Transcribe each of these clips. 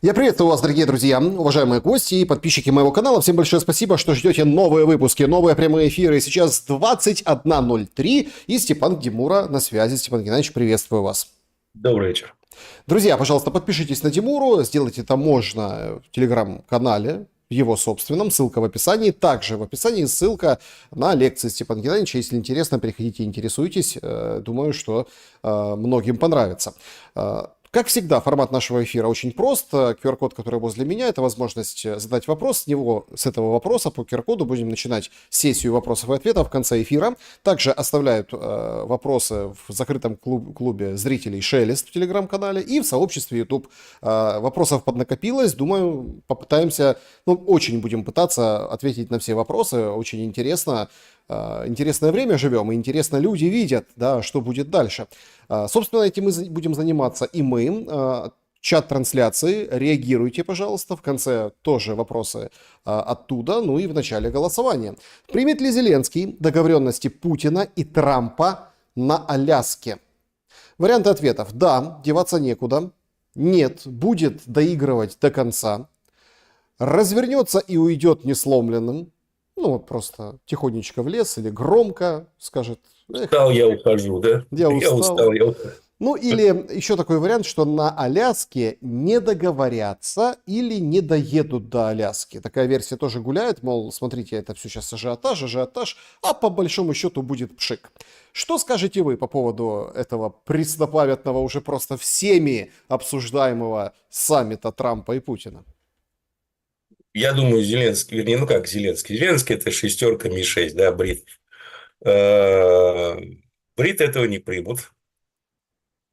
Я приветствую вас, дорогие друзья, уважаемые гости и подписчики моего канала. Всем большое спасибо, что ждете новые выпуски, новые прямые эфиры. Сейчас 21:03 и Степан Демура на связи. Степан Геннадьевич, приветствую вас. Добрый вечер. Друзья, пожалуйста, подпишитесь на Тимуру, сделать это можно в телеграм-канале, в его собственном, ссылка в описании. Также в описании ссылка на лекции Степана Геннадьевича. Если интересно, приходите, интересуйтесь. Думаю, что многим понравится. Как всегда, формат нашего эфира очень прост. QR-код, который возле меня, это возможность задать вопрос. С этого вопроса по QR-коду будем начинать сессию вопросов и ответов в конце эфира. Также оставляют вопросы в закрытом клубе зрителей «Шелест» в телеграм-канале и в сообществе YouTube. Вопросов поднакопилось. Думаю, попытаемся, очень будем пытаться ответить на все вопросы. Очень интересно. Интересное время живем, и интересно люди видят, да, что будет дальше. Собственно, этим мы будем заниматься и мы. Чат трансляции, реагируйте, пожалуйста. В конце тоже вопросы оттуда, ну и в начале голосования. Примет ли Зеленский договоренности Путина и Трампа на Аляске? Варианты ответов. Да, деваться некуда. Нет, будет доигрывать до конца. Развернется и уйдет несломленным. Просто тихонечко в лес или громко скажет: эх, Устал, я ухожу, да? я Я устал. устал, я ухожу. Или еще такой вариант, что на Аляске не договорятся или не доедут до Аляски. Такая версия тоже гуляет, мол, смотрите, это все сейчас ажиотаж, а по большому счету будет пшик. Что скажете вы по поводу этого преснопамятного, уже просто всеми обсуждаемого саммита Трампа и Путина? Я думаю, Зеленский, вернее, ну как Зеленский? Зеленский – это шестерка Ми-6, да, брит. Брит этого не примут.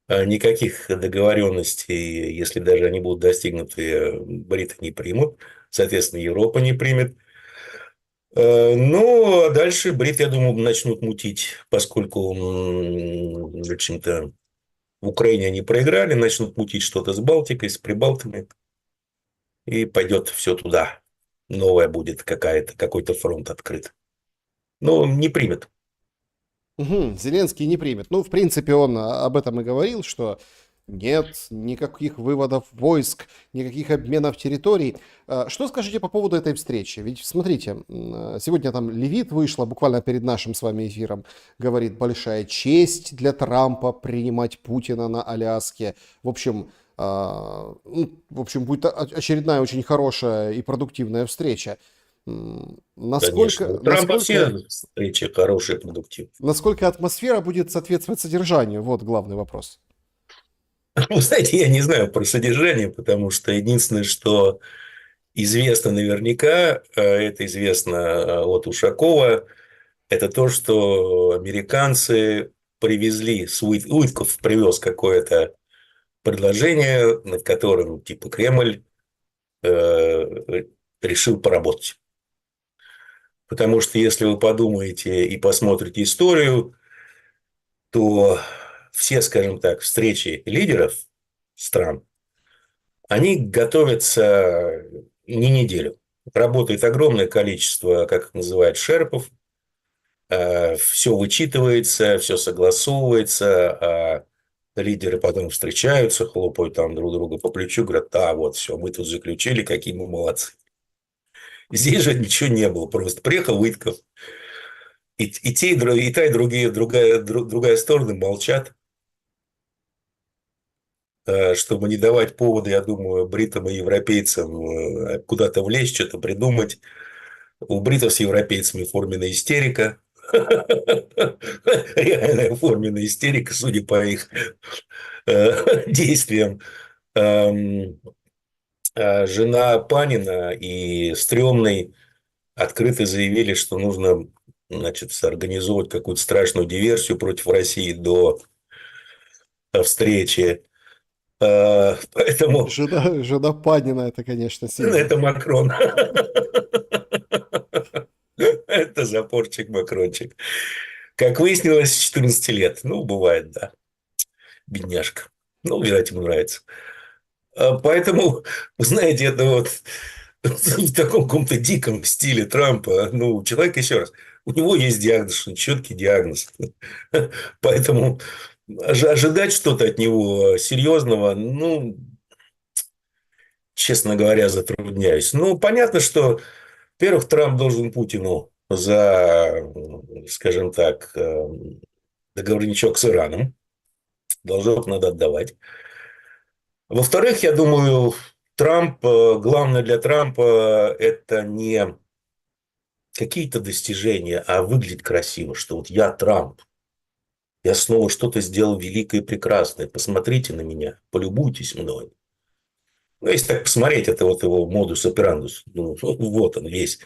Никаких договоренностей, если даже они будут достигнуты, бриты не примут. Соответственно, Европа не примет. Ну, а дальше брит, я думаю, начнут мутить, поскольку, в общем-то, в Украине они проиграли, начнут мутить что-то с Балтикой, с Прибалтами. И пойдет все туда. Новая будет какой-то фронт открыт. Но не примет. Угу, Зеленский не примет. В принципе, он об этом и говорил, что нет никаких выводов войск, никаких обменов территорий. Что скажете по поводу этой встречи? Ведь, смотрите, сегодня там Левит вышла, буквально перед нашим с вами эфиром, говорит: большая честь для Трампа принимать Путина на Аляске. В общем, будет очередная очень хорошая и продуктивная встреча. Конечно. Насколько, У Трампа насколько все встречи хорошие, продуктивные. Насколько атмосфера будет соответствовать содержанию? Вот главный вопрос. Вы знаете, я не знаю про содержание, потому что единственное, что известно наверняка, это известно от Ушакова, это то, что американцы привезли, Уитков привез какое-то предложение, над которым типа Кремль решил поработать. Потому что если вы подумаете и посмотрите историю, то все, скажем так, встречи лидеров стран, они готовятся не неделю. Работает огромное количество, как их называют, шерпов. Все вычитывается, все согласовывается, а лидеры потом встречаются, хлопают там друг друга по плечу, говорят: да, вот все, мы тут заключили, какие мы молодцы. Здесь же ничего не было, просто приехал Уитков, и те, и та, и другая сторона молчат, чтобы не давать повода, я думаю, бритам и европейцам куда-то влезть, что-то придумать. У бритов с европейцами форменная истерика. Реальная форменная истерика, судя по их действиям. Жена Панина и Стрёмный открыто заявили, что нужно, значит, организовать какую-то страшную диверсию против России до встречи. Поэтому Жена Панина, это, конечно, сильно. это Макрон. Это запорчик Макрончик. Как выяснилось, с 14 лет. Ну, бывает, да. Бедняжка. Ну, видать, ему нравится. Поэтому, вы знаете, это вот в таком каком-то диком стиле Трампа. Ну, человек, еще раз, у него есть диагноз, четкий диагноз. Поэтому ожидать что-то от него серьезного, ну, честно говоря, затрудняюсь. Ну, понятно, что, во-первых, Трамп должен Путину за, скажем так, договорничок с Ираном. Должок надо отдавать. Во-вторых, я думаю, главное для Трампа это не какие-то достижения, а выглядит красиво, что вот я Трамп, я снова что-то сделал великое и прекрасное, посмотрите на меня, полюбуйтесь мной. Ну, если так посмотреть, это вот его модус операндус, ну, вот он весь.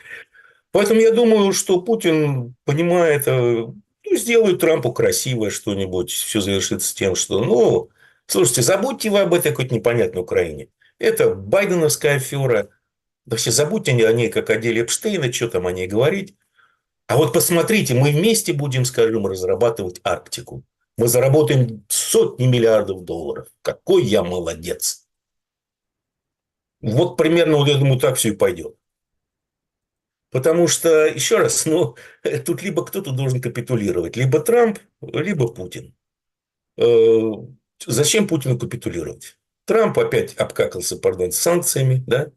Поэтому я думаю, что Путин понимает, ну, сделает Трампу красивое что-нибудь, все завершится тем, что, ну, слушайте, забудьте вы об этой какой-то непонятной Украине. Это байденовская афера. Вообще забудьте о ней, как о деле Эпштейна, что там о ней говорить. А вот посмотрите, мы вместе будем, скажем, разрабатывать Арктику. Мы заработаем сотни миллиардов долларов. Какой я молодец. Вот примерно, вот я думаю, так все и пойдет. Потому что, еще раз, ну, тут либо кто-то должен капитулировать. Либо Трамп, либо Путин. Э, Зачем Путину капитулировать? Трамп опять обкакался, пардон, с санкциями, да?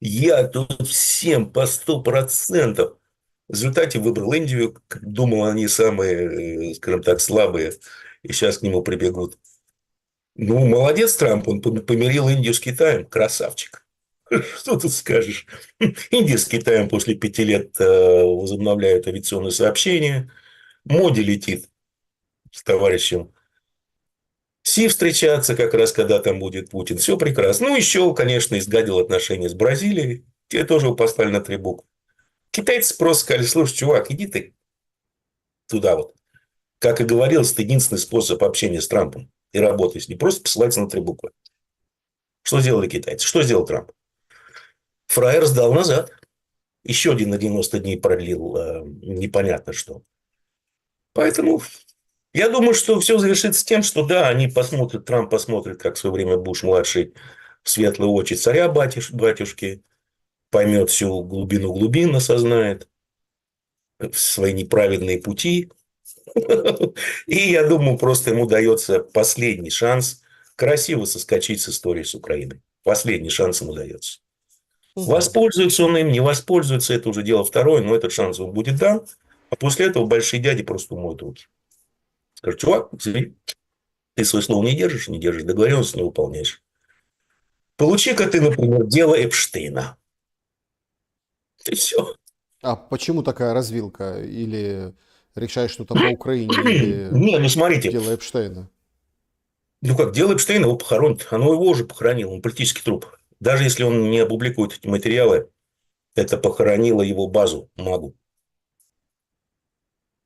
Я тут всем по 100%. В результате выбрал Индию, думал, они самые, скажем так, слабые, и сейчас к нему прибегут. Ну, молодец Трамп, он помирил Индию с Китаем, красавчик. Что тут скажешь? Индия с Китаем после 5 лет возобновляют авиационные сообщения. Моди летит с товарищем Си встречаться, как раз когда там будет Путин. Все прекрасно. Ну, еще, конечно, изгадил отношения с Бразилией. Те тоже его поставили на 3 буквы. Китайцы просто сказали: слушай, чувак, иди ты туда вот. Как и говорилось, это единственный способ общения с Трампом и работы с ним. Просто посылаться на 3 буквы. Что сделали китайцы? Что сделал Трамп? Фраер сдал назад. Еще один на 90 дней продлил непонятно что. Поэтому я думаю, что все завершится тем, что да, они посмотрят, Трамп посмотрит, как в свое время Буш-младший в светлые очи царя батюшки, поймет всю глубину глубин, осознает свои неправедные пути. И я думаю, просто ему дается последний шанс красиво соскочить с истории с Украиной. Последний шанс ему дается. Мгм. Воспользуется он им, не воспользуется, это уже дело второе, но этот шанс ему будет дан. А после этого большие дяди просто умоют руки. Скажут: чувак, извини, ты свое слово не держишь, договоренность не выполняешь. Получи-ка ты, например, дело Эпштейна. И все. А почему такая развилка? Или решаешь что-то по Украине, или Не, ну смотрите, дело Эпштейна? ну как, дело Эпштейна его похоронит. Оно его уже похоронило, он политический труп. Даже если он не опубликует эти материалы, это похоронило его базу, МАГУ.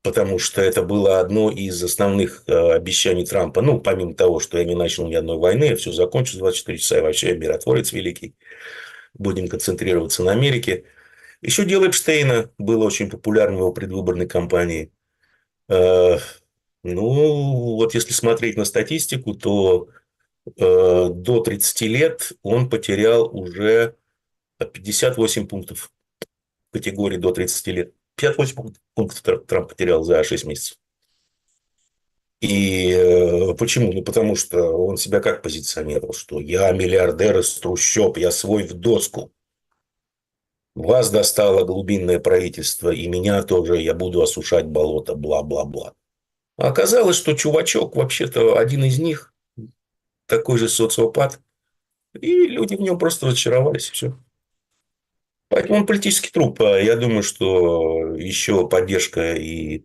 Потому что это было одно из основных обещаний Трампа. Ну, помимо того, что я не начал ни одной войны, я все закончу за 24 часа, и вообще я миротворец великий. Будем концентрироваться на Америке. Еще дело Эпштейна было очень популярным в его предвыборной кампании. Э, Ну, вот если смотреть на статистику, то до 30 лет он потерял уже 58 пунктов в категории до 30 лет. 58 пунктов Трамп потерял за 6 месяцев. И почему? Ну, потому что он себя как позиционировал, что я миллиардер из трущоб, я свой в доску. Вас достало глубинное правительство, и меня тоже, я буду осушать болото, бла-бла-бла. А оказалось, что чувачок вообще-то один из них, такой же социопат, и люди в нем просто разочаровались, и все. Поэтому он политический труп. А я думаю, что еще поддержка и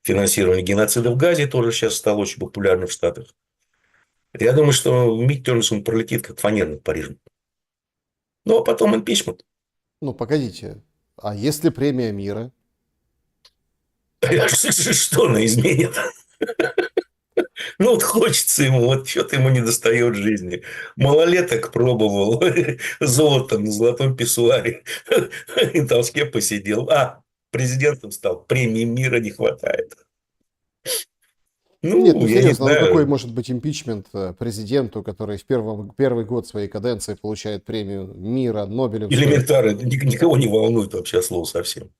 финансирование геноцида в Газе тоже сейчас стало очень популярным в Штатах. Я думаю, что Мидтермс он пролетит как фанера над Парижем. Ну, а потом импичмент. Ну, погодите. А если премия мира? Что она изменит? Ну, вот хочется ему, вот что-то ему не достает в жизни. Малолеток пробовал золото на золотом писсуаре. И там с кем посидел. А, президентом стал. Премии мира не хватает. Нет, Ну, ну я не серьезно, ну какой знаю. может быть импичмент президенту, который первый год своей каденции получает премию мира, Нобелевскую? Элементарно. Никого не волнует вообще слово совсем.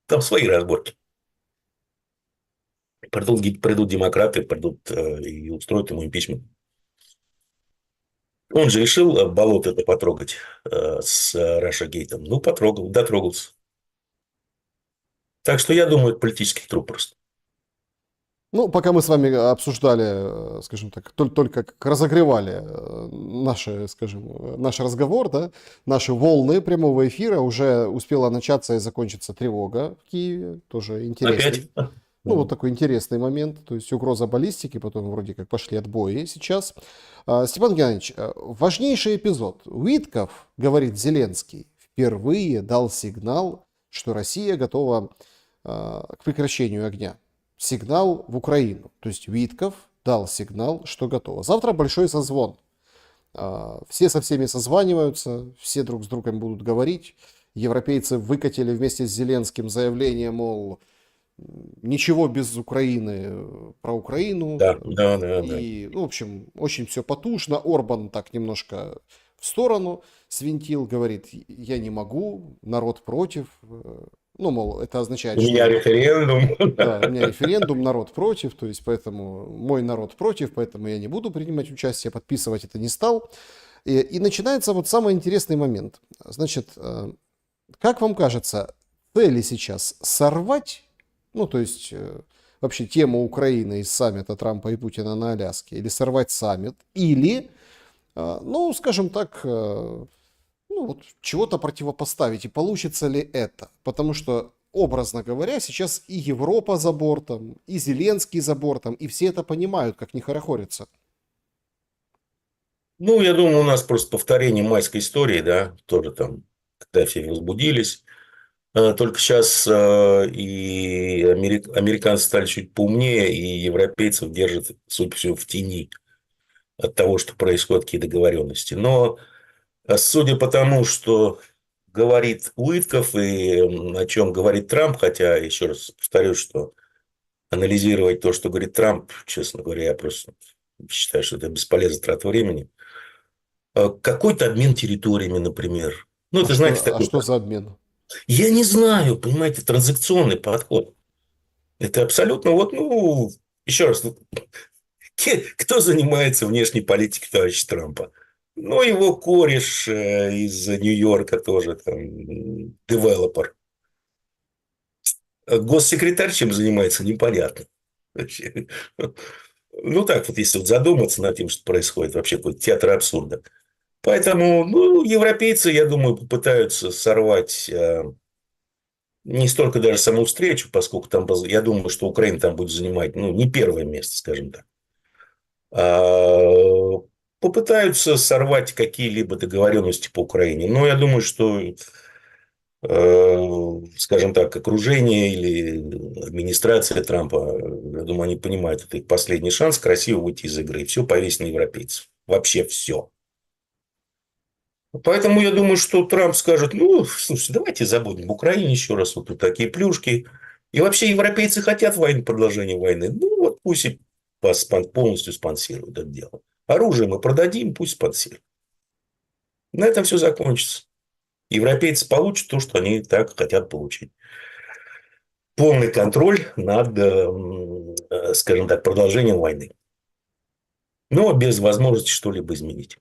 Там свои разборки. Придут демократы, придут и устроят ему импичмент. Он же решил болото это потрогать с Рашагейтом. Ну, потрогал, дотрогался. Так что я думаю, это политический труп просто. Ну, пока мы с вами обсуждали, скажем так, только как разогревали наши, скажем, наш разговор, да, наши волны прямого эфира, уже успела начаться и закончиться тревога в Киеве, тоже Опять? интересный. Ну, вот такой интересный момент, то есть угроза баллистики, потом вроде как пошли отбои сейчас. Степан Геннадьевич, важнейший эпизод. Уитков, говорит Зеленский, впервые дал сигнал, что Россия готова к прекращению огня. Сигнал в Украину. То есть Уитков дал сигнал, что готово. Завтра большой созвон. Все со всеми созваниваются, все друг с другом будут говорить. Европейцы выкатили вместе с Зеленским заявление, мол, ничего без Украины про Украину. Да, да, да, да. И, ну, в общем, очень все потушно. Орбан так немножко в сторону свинтил, говорит, я не могу, народ против. Ну, мол, это означает, У меня что референдум. да, у меня референдум, народ против, то есть поэтому мой народ против, поэтому я не буду принимать участие, подписывать это не стал. И начинается вот самый интересный момент. Значит, как вам кажется, цели сейчас сорвать, ну, то есть вообще тему Украины из саммита Трампа и Путина на Аляске, или сорвать саммит, или, ну, скажем так, ну, вот чего-то противопоставить, и получится ли это? Потому что, образно говоря, сейчас и Европа за бортом, и Зеленский за бортом, и все это понимают, как не хорохорится. Ну, я думаю, у нас просто повторение майской истории, да, тоже там, когда все возбудились. Только сейчас и американцы стали чуть поумнее, и европейцев держат, судя по всему, в тени от того, что происходят, какие договоренности. Но судя по тому, что говорит Уитков и о чем говорит Трамп, хотя, еще раз повторю, что анализировать то, что говорит Трамп, честно говоря, я просто считаю, что это бесполезная трата времени. Какой-то обмен территориями, например. Ну, это, знаете, А такой... что за обмен? Я не знаю, понимаете, транзакционный подход. Это абсолютно вот, ну, еще раз, ну, кто занимается внешней политикой товарища Трампа? Ну, его кореш из Нью-Йорка тоже, там, девелопер. Госсекретарь чем занимается, непонятно. Вообще. Ну, так вот, если вот задуматься над тем, что происходит, вообще какой-то театр абсурда. Поэтому, ну, европейцы, я думаю, попытаются сорвать не столько даже саму встречу, поскольку там, я думаю, что Украина там будет занимать, ну, не первое место, скажем так. Попытаются сорвать какие-либо договоренности по Украине. Но я думаю, что, скажем так, окружение или администрация Трампа, я думаю, они понимают, это их последний шанс красиво выйти из игры. И все повесить на европейцев. Вообще все. Поэтому я думаю, что Трамп скажет, ну, слушайте, давайте забудем об Украине еще раз, вот тут такие плюшки. И вообще европейцы хотят войны, продолжения войны. Ну, вот пусть и полностью спонсируют это дело. Оружие мы продадим, пусть спонсируют. На этом все закончится. Европейцы получат то, что они так хотят получить. Полный контроль над, скажем так, продолжением войны. Но без возможности что-либо изменить.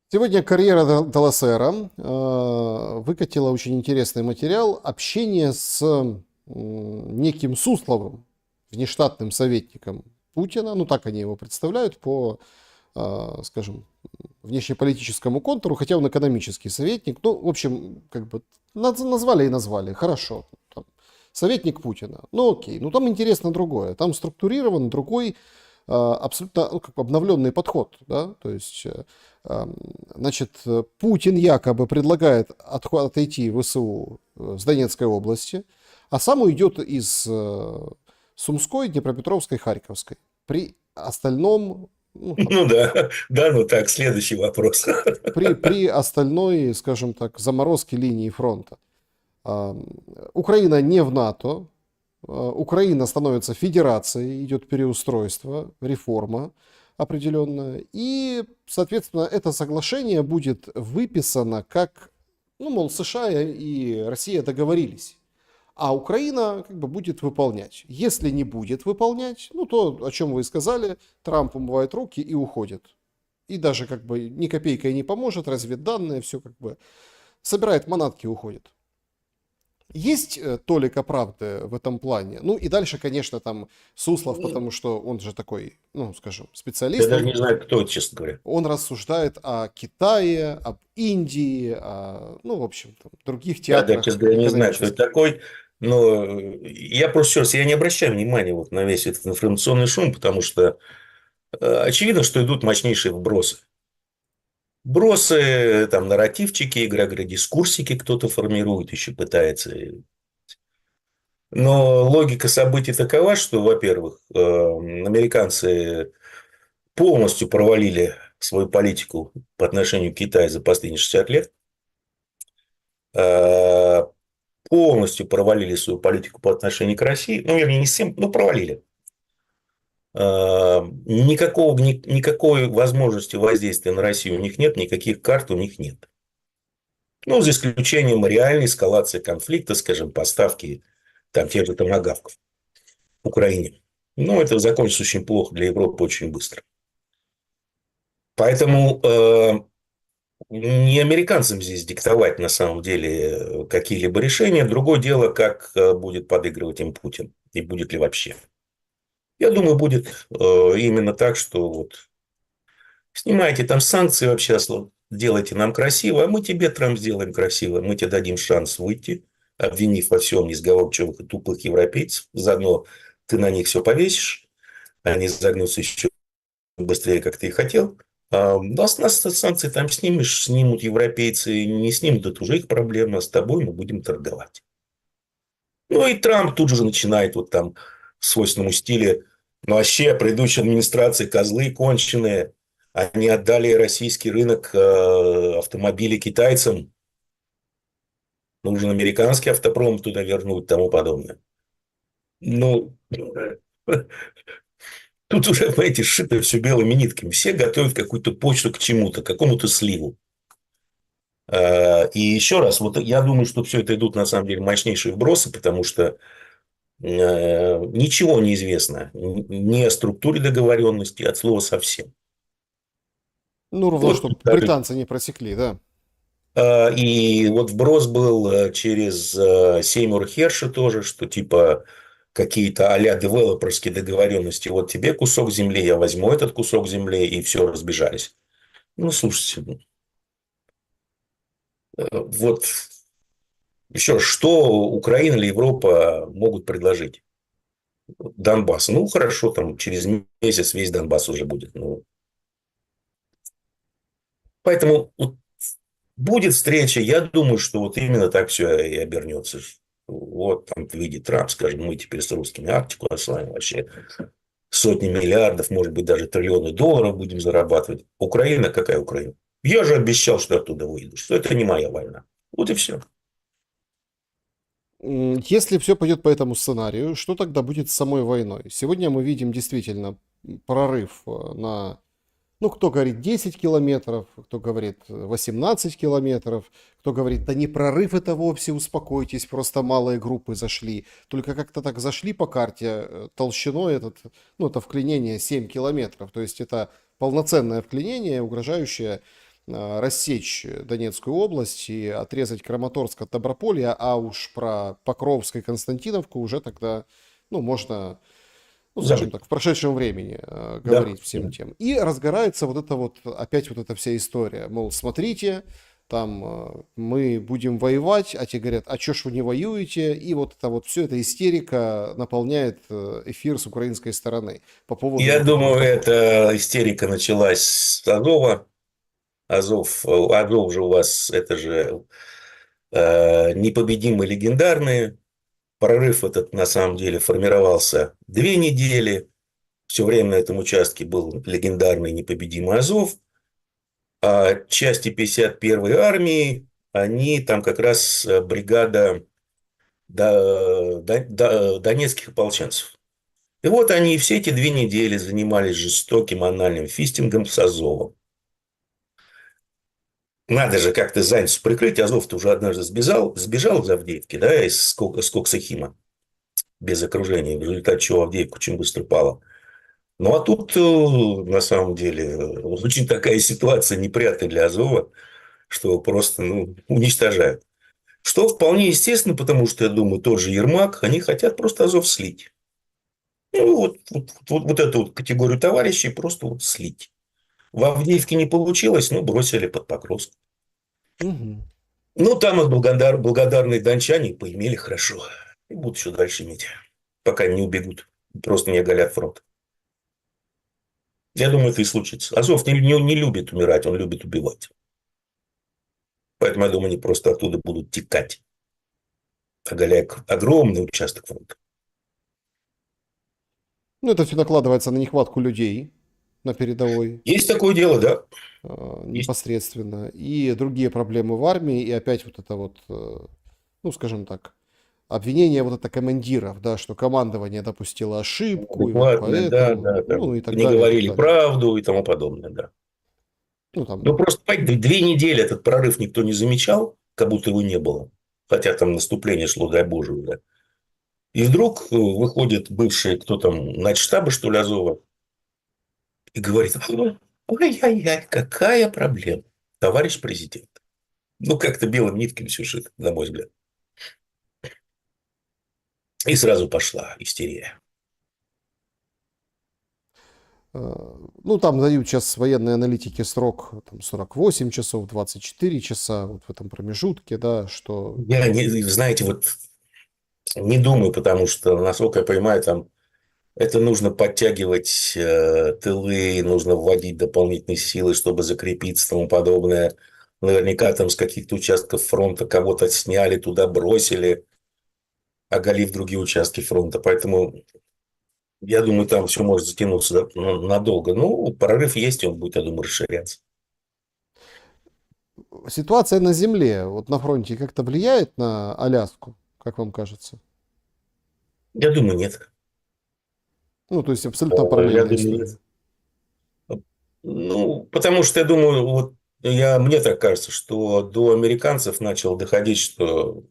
Сегодня карьера Далласера выкатила очень интересный материал общение с неким Сусловым, внештатным советником Путина, ну так они его представляют по, скажем, внешнеполитическому контуру, хотя он экономический советник. Ну, в общем, как бы назвали и назвали, хорошо. Там, советник Путина. Ну окей, ну там интересно другое. Там структурирован другой абсолютно, ну, как бы обновленный подход, да, то есть, значит, Путин якобы предлагает отойти в ВСУ с Донецкой области, а сам уйдет из Сумской, Днепропетровской, Харьковской. При остальном, ну, там, Ну да, да, ну так, следующий вопрос. при остальной, скажем так, заморозке линии фронта. Украина не в НАТО, Украина становится федерацией, идет переустройство, реформа определенная. И, соответственно, это соглашение будет выписано как, ну, мол, США и Россия договорились. а Украина как бы будет выполнять. Если не будет выполнять, ну то, о чем вы и сказали, Трамп умывает руки и уходит. И даже как бы ни копейкой не поможет, разведданные, все как бы собирает манатки и уходит. Есть толика правды в этом плане. Ну и дальше, конечно, там Суслов, потому что он же такой, ну, скажем, Я специалист, даже не знаю, кто это, честно говоря. он рассуждает о Китае, об Индии, ну, в общем, там, других Да, да, театрах честно говоря, не знаю, кто это экономических. такой. Но я просто еще раз, я не обращаю внимания вот на весь этот информационный шум, потому что очевидно, что идут мощнейшие вбросы. Вбросы, там, нарративчики, дискурсики кто-то формирует, еще пытается. Но логика событий такова, что, во-первых, американцы полностью провалили свою политику по отношению к Китаю за последние 60 лет. Э, Полностью провалили свою политику по отношению к России. Ну, вернее, не всем, но провалили. Никакой возможности воздействия на Россию у них нет, никаких карт у них нет. Ну, за исключением реальной эскалации конфликта, скажем, поставки там тех же томагавков Украине. Но это закончится очень плохо для Европы очень быстро. Поэтому не американцам здесь диктовать на самом деле какие-либо решения. Другое дело, как будет подыгрывать им Путин. И будет ли вообще. Я думаю, будет именно так, что вот снимайте там санкции вообще, делайте нам красиво, а мы тебе, Трамп, сделаем красиво. Мы тебе дадим шанс выйти, обвинив во всем несговорчивых и тупых европейцев. Заодно ты на них все повесишь, они загнутся еще быстрее, как ты и хотел. А нас санкции там снимешь, снимут европейцы, не снимут, это уже их проблема, с тобой мы будем торговать. Ну и Трамп тут же начинает вот там в свойственном стиле, ну вообще предыдущие администрации козлы конченые, они отдали российский рынок автомобилей китайцам, нужен американский автопром туда вернуть и тому подобное. Ну, тут уже, знаете, сшито все белыми нитками. Все готовят какую-то почту к чему-то, к какому-то сливу. И еще раз, вот я думаю, что все это идут на самом деле мощнейшие вбросы, потому что ничего не известно ни о структуре договоренности, от слова совсем. Ну, ровно, Вот, чтобы британцы не просекли, да. и вот вброс был через Сеймура Херша тоже, что типа какие-то а-ля девелоперские договоренности. Вот тебе кусок земли, я возьму этот кусок земли, и все, разбежались. Ну, слушайте, вот еще раз, что Украина или Европа могут предложить? Донбасс. Ну, хорошо, там через месяц весь Донбасс уже будет. Ну, поэтому вот будет встреча. Я думаю, что вот именно так все и обернется. Вот там выйдет Трамп, скажем, мы теперь с русскими Арктику осваиваем вообще сотни миллиардов, может быть, даже триллионы долларов будем зарабатывать. Украина какая Украина? Я же обещал, что оттуда выйду, что это не моя война. Вот и все. Если все пойдет по этому сценарию, что тогда будет с самой войной? Сегодня мы видим действительно прорыв на, ну, кто говорит 10 километров, кто говорит 18 километров, кто говорит, да не прорыв это вовсе, успокойтесь, просто малые группы зашли. Только как-то так зашли по карте толщиной этот, ну, это вклинение 7 километров. То есть это полноценное вклинение, угрожающее рассечь Донецкую область и отрезать Краматорск от Доброполья, а уж про Покровск и Константиновку уже тогда, ну, можно, ну, скажем Забыть. так, в прошедшем времени Да. говорить всем тем. И разгорается вот это вот, опять вот эта вся история. Мол, смотрите, там мы будем воевать, а те говорят, а чё ж вы не воюете? И вот это вот все эта истерика наполняет эфир с украинской стороны по поводу Я вот этого думаю, подхода. эта истерика началась с Азова. Азов же у вас, это же непобедимые легендарные. Прорыв этот на самом деле формировался 2 недели. Все время на этом участке был легендарный непобедимый Азов. А части 51-й армии, они там как раз бригада донецких ополченцев. И вот они все эти 2 недели занимались жестоким анальным фистингом с Азовом. надо же как-то задницу прикрыть. Азов-то уже однажды сбежал из Авдеевки, да, из Коксахима, без окружения, в результате чего Авдеевка очень быстро пала. Ну, а тут, на самом деле, очень такая ситуация неприятная для Азова, что просто, уничтожают. Что вполне естественно, потому что, я думаю, тот же Ермак, они хотят просто Азов слить. Ну, вот эту вот категорию товарищей просто вот слить. В Авдеевке не получилось, бросили под Покровск. Мгм. Ну, там их благодарные дончане поимели хорошо. И будут еще дальше иметь, пока не убегут. Просто не оголят фронт. Я думаю, это и случится. Азов не любит умирать, он любит убивать. Поэтому, я думаю, они просто оттуда будут текать, оголяя огромный участок фронта. Ну, это все накладывается на нехватку людей на передовой Есть такое дело, да? Есть. непосредственно, и другие проблемы в армии, и опять вот это вот, ну, скажем так, обвинение вот это командиров, да, что командование допустило ошибку, и вот Адекватно, да, поэтому, да, ну, там, и так не далее, и так говорили далее. правду и тому подобное, да. Ну, там, Ну, просто, понимаете, 2 недели этот прорыв никто не замечал, как будто его не было. Хотя там наступление шло, дай Боже, уже. И вдруг выходит бывший, кто там, начштаба, что ли, Азова, и говорит: ай-яй-яй, какая проблема, товарищ президент. Ну, как-то белым нитками все шито, на мой взгляд. И сразу пошла истерия. ну, там дают сейчас военные аналитики срок там, 48 часов, 24 часа, вот в этом промежутке, да, что... Я, знаете, вот не думаю, потому что, насколько я понимаю, там это нужно подтягивать тылы, нужно вводить дополнительные силы, чтобы закрепиться и тому подобное. Наверняка там с каких-то участков фронта кого-то сняли, туда бросили, оголив другие участки фронта. Поэтому я думаю, там все может затянуться надолго. Ну, прорыв есть, и он будет, я думаю, расширяться. Ситуация на земле, вот на фронте, как-то влияет на Аляску, как вам кажется? Я думаю, нет. Ну, то есть абсолютно Я параллельная думаю, история. нет. Ну, потому что я думаю, вот мне так кажется, что до американцев начало доходить, что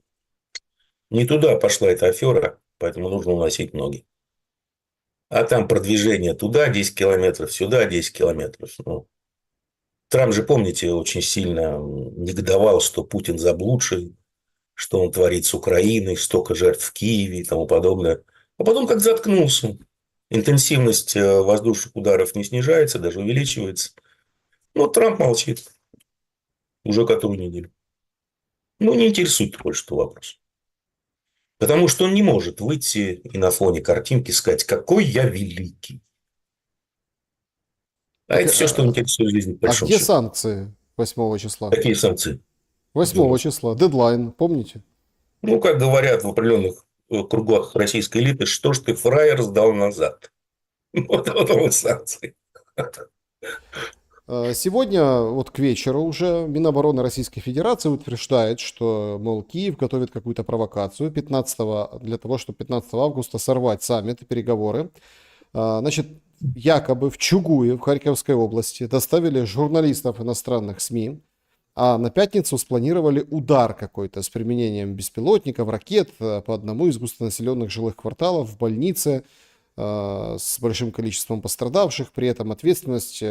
не туда пошла эта афера, поэтому нужно уносить ноги. А там продвижение туда 10 километров, сюда 10 километров. Ну, Трамп же, помните, очень сильно негодовал, что Путин заблудший, что он творит с Украиной, столько жертв в Киеве и тому подобное. А потом как заткнулся. Интенсивность воздушных ударов не снижается, даже увеличивается. Ну, Трамп молчит уже которую неделю. Ну, не интересует больше что вопрос. Потому что он не может выйти и на фоне картинки сказать: какой я великий. А Так, это все, что интересует в жизни, по а большому где счету. санкции 8 числа? Какие санкции? 8 числа, дедлайн, помните? Ну, как говорят в определенных кругах российской элиты, что ж ты, фраер, сдал назад. Вот санкции. Сегодня, вот к вечеру уже, Минобороны Российской Федерации утверждает, что, мол, Киев готовит какую-то провокацию 15 для того, чтобы 15 августа сорвать саммит и переговоры. Значит, якобы в Чугуе, в Харьковской области, доставили журналистов иностранных СМИ, а на пятницу спланировали удар какой-то с применением беспилотников, ракет по одному из густонаселенных жилых кварталов в больнице с большим количеством пострадавших. При этом ответственность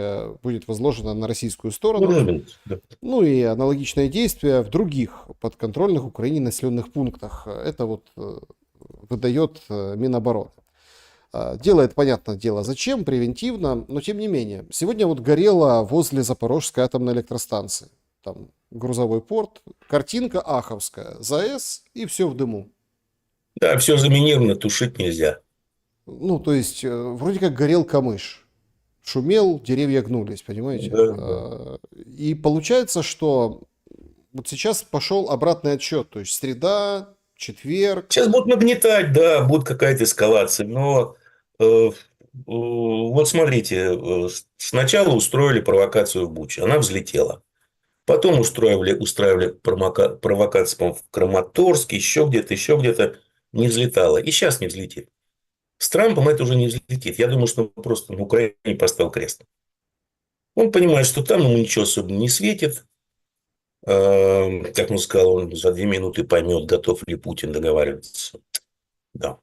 будет возложена на российскую Ну, сторону. разумеется, да. Ну и аналогичные действия в других подконтрольных Украине населенных пунктах. Это вот выдает Минобороны. Делает, понятное дело, зачем, превентивно, но тем не менее. Сегодня вот горело возле Запорожской атомной электростанции. Там грузовой порт, картинка аховская, ЗАЭС и все в дыму. Да, все заминировано, тушить нельзя. Ну, то есть, вроде как горел камыш. Шумел, деревья гнулись, понимаете? Да, да. И получается, что вот сейчас пошел обратный отсчет. То есть, среда, четверг. Сейчас будут нагнетать, да, будет какая-то эскалация. Но вот смотрите, сначала устроили провокацию в Буче, она взлетела. Потом устраивали провокацию, по-моему, в Краматорске, еще где-то не взлетала. И сейчас не взлетит. С Трампом это уже не взлетит. Я думаю, что он просто на Украине поставил крест. Он понимает, что там ему ничего особенно не светит. Как он сказал, он за 2 минуты поймет, готов ли Путин договариваться. Да.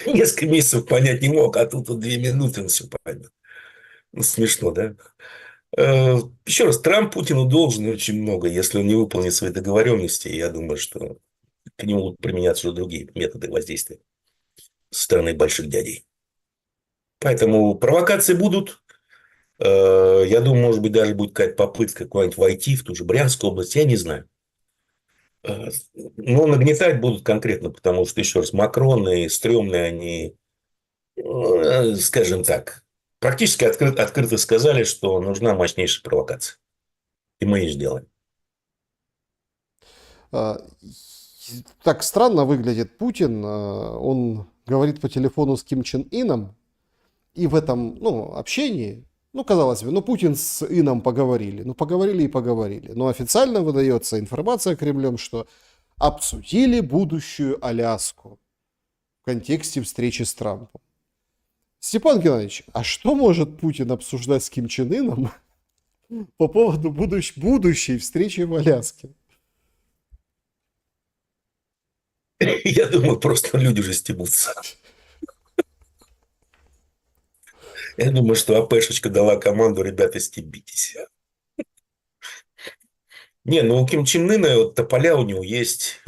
Несколько месяцев понять не мог, а тут вот 2 минуты он все поймет. Ну, смешно, да? Еще раз, Трамп Путину должен очень много. Если он не выполнит свои договоренности, я думаю, что к нему будут применяться уже другие методы воздействия со стороны больших дядей. Поэтому провокации будут. Я думаю, может быть, даже будет какая-то попытка куда-нибудь войти в ту же Брянскую область, я не знаю. Но нагнетать будут конкретно, потому что, еще раз, Макрон и стрёмные они, скажем так, практически открыто сказали, что нужна мощнейшая провокация. И мы ее сделаем. А, Так странно выглядит Путин. Он говорит по телефону с Ким Чен Ином, и в этом, ну, общении, ну, казалось бы, ну, Путин с Ином поговорили, ну, поговорили и поговорили. Но официально выдается информация Кремлем, что обсудили будущую Аляску в контексте встречи с Трампом. Степан Геннадьевич, а что может Путин обсуждать с Ким Чен Ыном по поводу будущей встречи в Аляске? Я думаю, просто люди уже стебутся. Я думаю, что АПшечка дала команду: ребята, стебитесь. Не, ну у Ким Чен Ына вот тополя у него есть,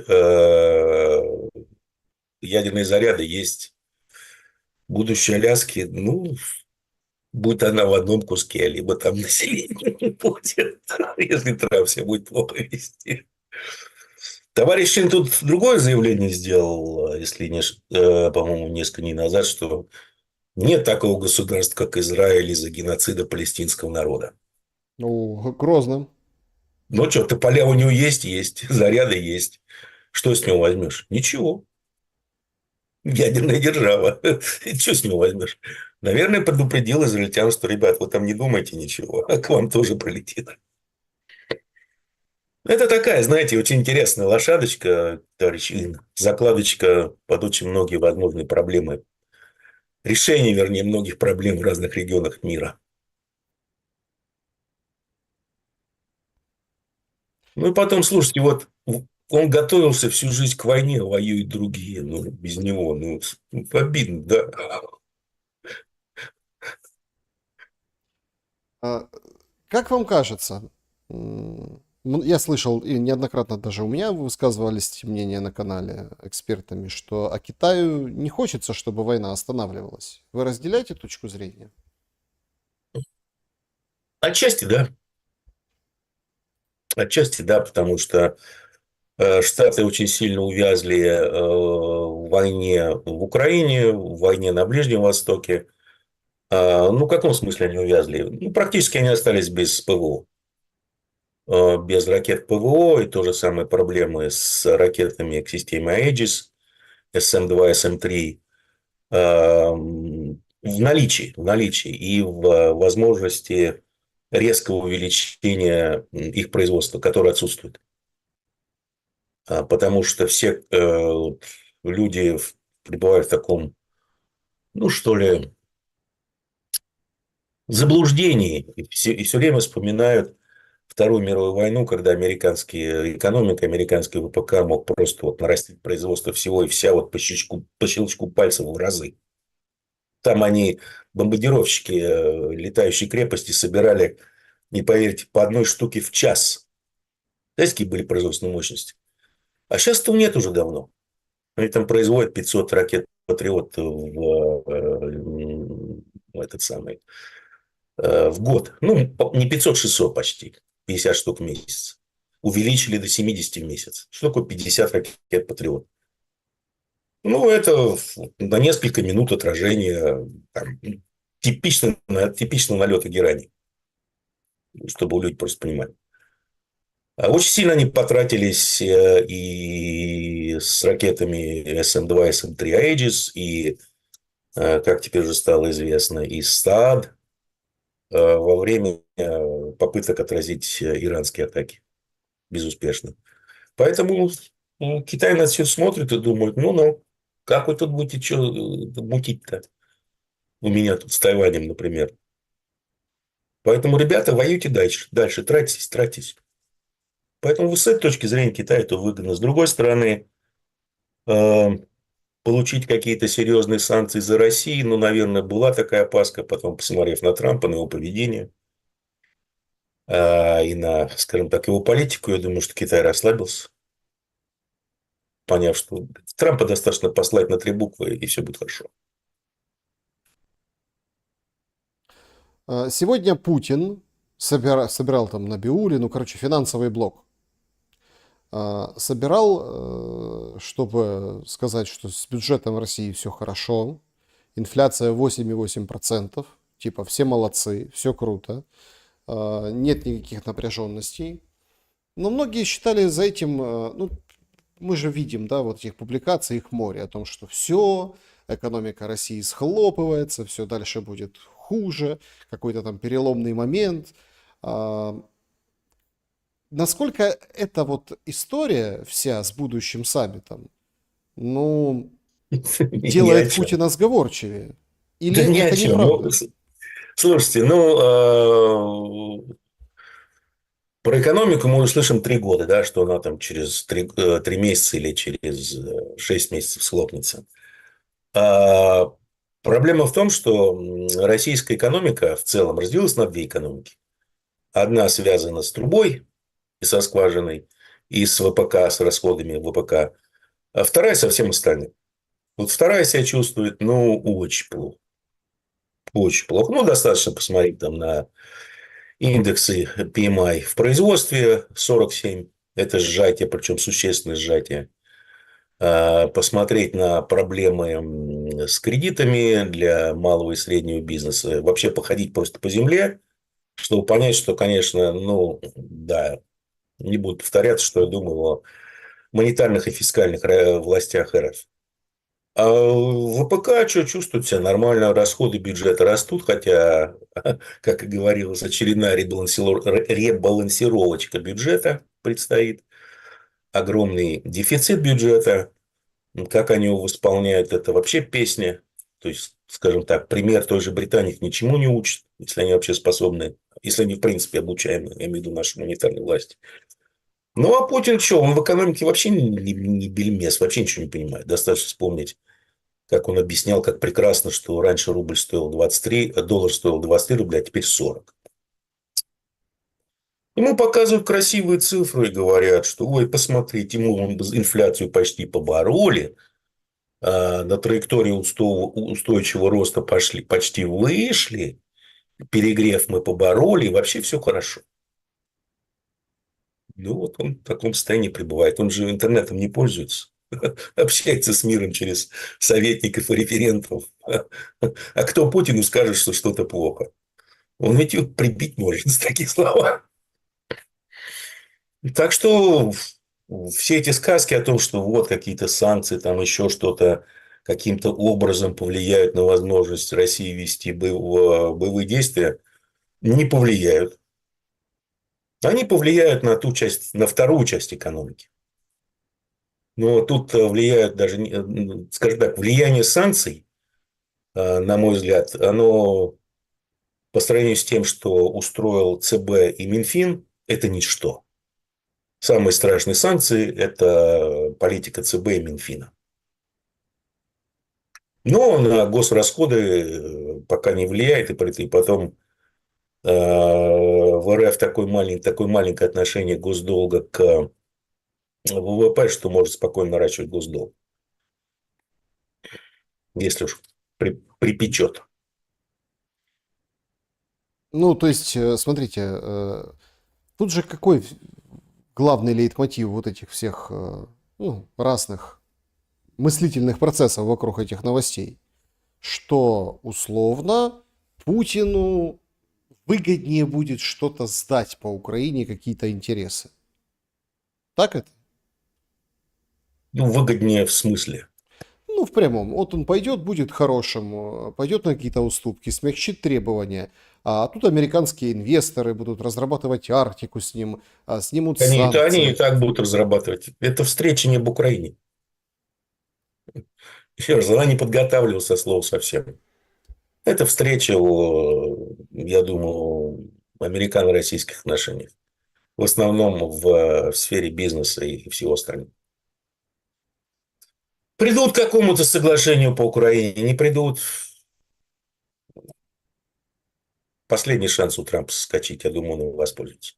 ядерные заряды есть. Будущее Аляски, ну, будет она в одном куске, либо там население не будет, если Трамп себя будет плохо вести. Товарищ Чин тут другое заявление сделал, если не, по-моему, несколько дней назад, что нет такого государства, как Израиль, из-за геноцида палестинского народа. Ну, грозно. Ну что, тополя у него есть, заряды есть. Что с него возьмешь? Ничего. Ядерная держава. Что с него возьмешь? Наверное, предупредил израильтян, что, ребят, вы там не думайте ничего, а к вам тоже прилетит. Это такая, знаете, очень интересная лошадочка, товарищ Ин. Закладочка под очень многие возможные проблемы. Решение, вернее, многих проблем в разных регионах мира. Ну и потом, слушайте, вот он готовился всю жизнь к войне, а воюют другие. Ну, без него, ну, обидно, да. А, Как вам кажется, я слышал, и неоднократно даже у меня высказывались эти мнения на канале экспертами, что Китаю не хочется, чтобы война останавливалась. Вы разделяете точку зрения? Отчасти, да. Отчасти, да, потому что Штаты очень сильно увязли в войне в Украине, в войне на Ближнем Востоке. Ну, в каком смысле они увязли? Ну, практически они остались без ПВО. Без ракет ПВО, и то же самое проблемы с ракетами к системе Aegis, СМ-2, СМ-3 в наличии и в возможности резкого увеличения их производства, которое отсутствует. Потому что все люди пребывают в таком, ну, что ли, заблуждении и все время вспоминают Вторую мировую войну, когда американские экономика, американский ВПК мог просто вот нарастить производство всего и вся вот по щелчку пальцев в разы. Там они, бомбардировщики летающей крепости, собирали, не поверите, по одной штуке в час. Знаете, какие были производственные мощности? А сейчас этого нет уже давно. Они там производят 500 ракет «Патриот» этот самый, в год. Ну, не 500-600 почти. 50 штук в месяц. Увеличили до 70 в месяц. Что такое 50 ракет «Патриот»? Ну, это на несколько минут отражения там, типичного налета герани. Чтобы люди просто понимали. Очень сильно они потратились и с ракетами СМ-2, СМ-3 Aegis, и, как теперь уже стало известно, и САД во время попыток отразить иранские атаки безуспешно. Поэтому Китай на все смотрит и думает, ну, как вы тут будете что мутить-то? У меня тут с Тайванем, например. Поэтому, ребята, воюйте дальше, дальше, тратьтесь, тратьтесь. Поэтому с этой точки зрения Китай это выгодно. С другой стороны, э, получить какие-то серьезные санкции за Россию, ну, наверное, была такая опаска, потом, посмотрев на Трампа, на его поведение, и на, скажем так, его политику, я думаю, что Китай расслабился, поняв, что Трампа достаточно послать на три буквы, и все будет хорошо. Сегодня Путин собирал там Набиуллину, короче, финансовый блок. Собирал, чтобы сказать, что с бюджетом в России все хорошо, инфляция 8,8%, типа все молодцы, все круто, нет никаких напряженностей. Но многие считали за этим, ну, мы же видим, да, вот этих публикаций, их море, о том, что все, экономика России схлопывается, все дальше будет хуже, какой-то там переломный момент. А, Насколько эта вот история вся с будущим саммитом, ну, Ни о делает чем. Путина сговорчивее? Или Да ни о это чем. Ну, неправда? слушайте, ну, про экономику мы услышим 3 года, да, что она там через 3 месяца или через 6 месяцев схлопнется. А проблема в том, что российская экономика в целом разделилась на две экономики. Одна связана с трубой и со скважиной, и с ВПК, с расходами ВПК, а вторая со всем остальным. Вот вторая себя чувствует, ну, очень плохо. Очень плохо. Ну, достаточно посмотреть там на индексы PMI в производстве 47. Это сжатие, причем существенное сжатие. Посмотреть на проблемы с кредитами для малого и среднего бизнеса. Вообще походить просто по земле, чтобы понять, что, конечно, ну, да, не буду повторяться, что я думаю о монетарных и фискальных властях РФ. А ВПК что чувствует себя нормально, расходы бюджета растут, хотя, как и говорилось, очередная ребалансировочка бюджета предстоит, огромный дефицит бюджета, как они его восполняют, это вообще песня, то есть, скажем так, пример той же Британии их ничему не учит, если они вообще способны, если они в принципе обучаемы, я имею в виду наши монетарные власти. Ну, а Путин что, он в экономике вообще не бельмес, вообще ничего не понимает, достаточно вспомнить, как он объяснял, как прекрасно, что раньше рубль стоил 23, а доллар стоил 23 рубля, а теперь 40. Ему показывают красивые цифры и говорят, что, ой, посмотрите, мы инфляцию почти побороли, на траектории устойчивого роста пошли, почти вышли, перегрев мы побороли, и вообще все хорошо. Ну, вот он в таком состоянии пребывает. Он же интернетом не пользуется. Общается с миром через советников и референтов. А кто Путину скажет, что что-то плохо? Он ведь его прибить может за такие слова. Так что все эти сказки о том, что вот какие-то санкции, там еще что-то каким-то образом повлияют на возможность России вести боевые действия, не повлияют. Они повлияют на ту часть, на вторую часть экономики. Но тут влияют даже, скажем так, влияние санкций, на мой взгляд, оно по сравнению с тем, что устроил ЦБ и Минфин, это ничто. Самые страшные санкции – это политика ЦБ и Минфина. Но на госрасходы пока не влияет, и потом в РФ такое маленькое отношение госдолга к ВВП, что может спокойно наращивать госдолг, если уж припечет. Ну, то есть, смотрите, тут же какой главный лейтмотив вот этих всех ну, разных мыслительных процессов вокруг этих новостей? Что условно Путину выгоднее будет что-то сдать по Украине, какие-то интересы. Так это? Ну, выгоднее в смысле. Ну, в прямом. Вот он пойдет, будет хорошим, пойдет на какие-то уступки, смягчит требования. А тут американские инвесторы будут разрабатывать Арктику с ним, снимут Они и санкции. так будут разрабатывать. Это встреча не об Украине. Еще раз, она не подготавливалась от слова совсем. Это встреча, я думаю, американо-российских отношениях. В основном в сфере бизнеса и всего остального. Придут к какому-то соглашению по Украине, не придут. Последний шанс у Трампа соскочить, я думаю, он им воспользуется.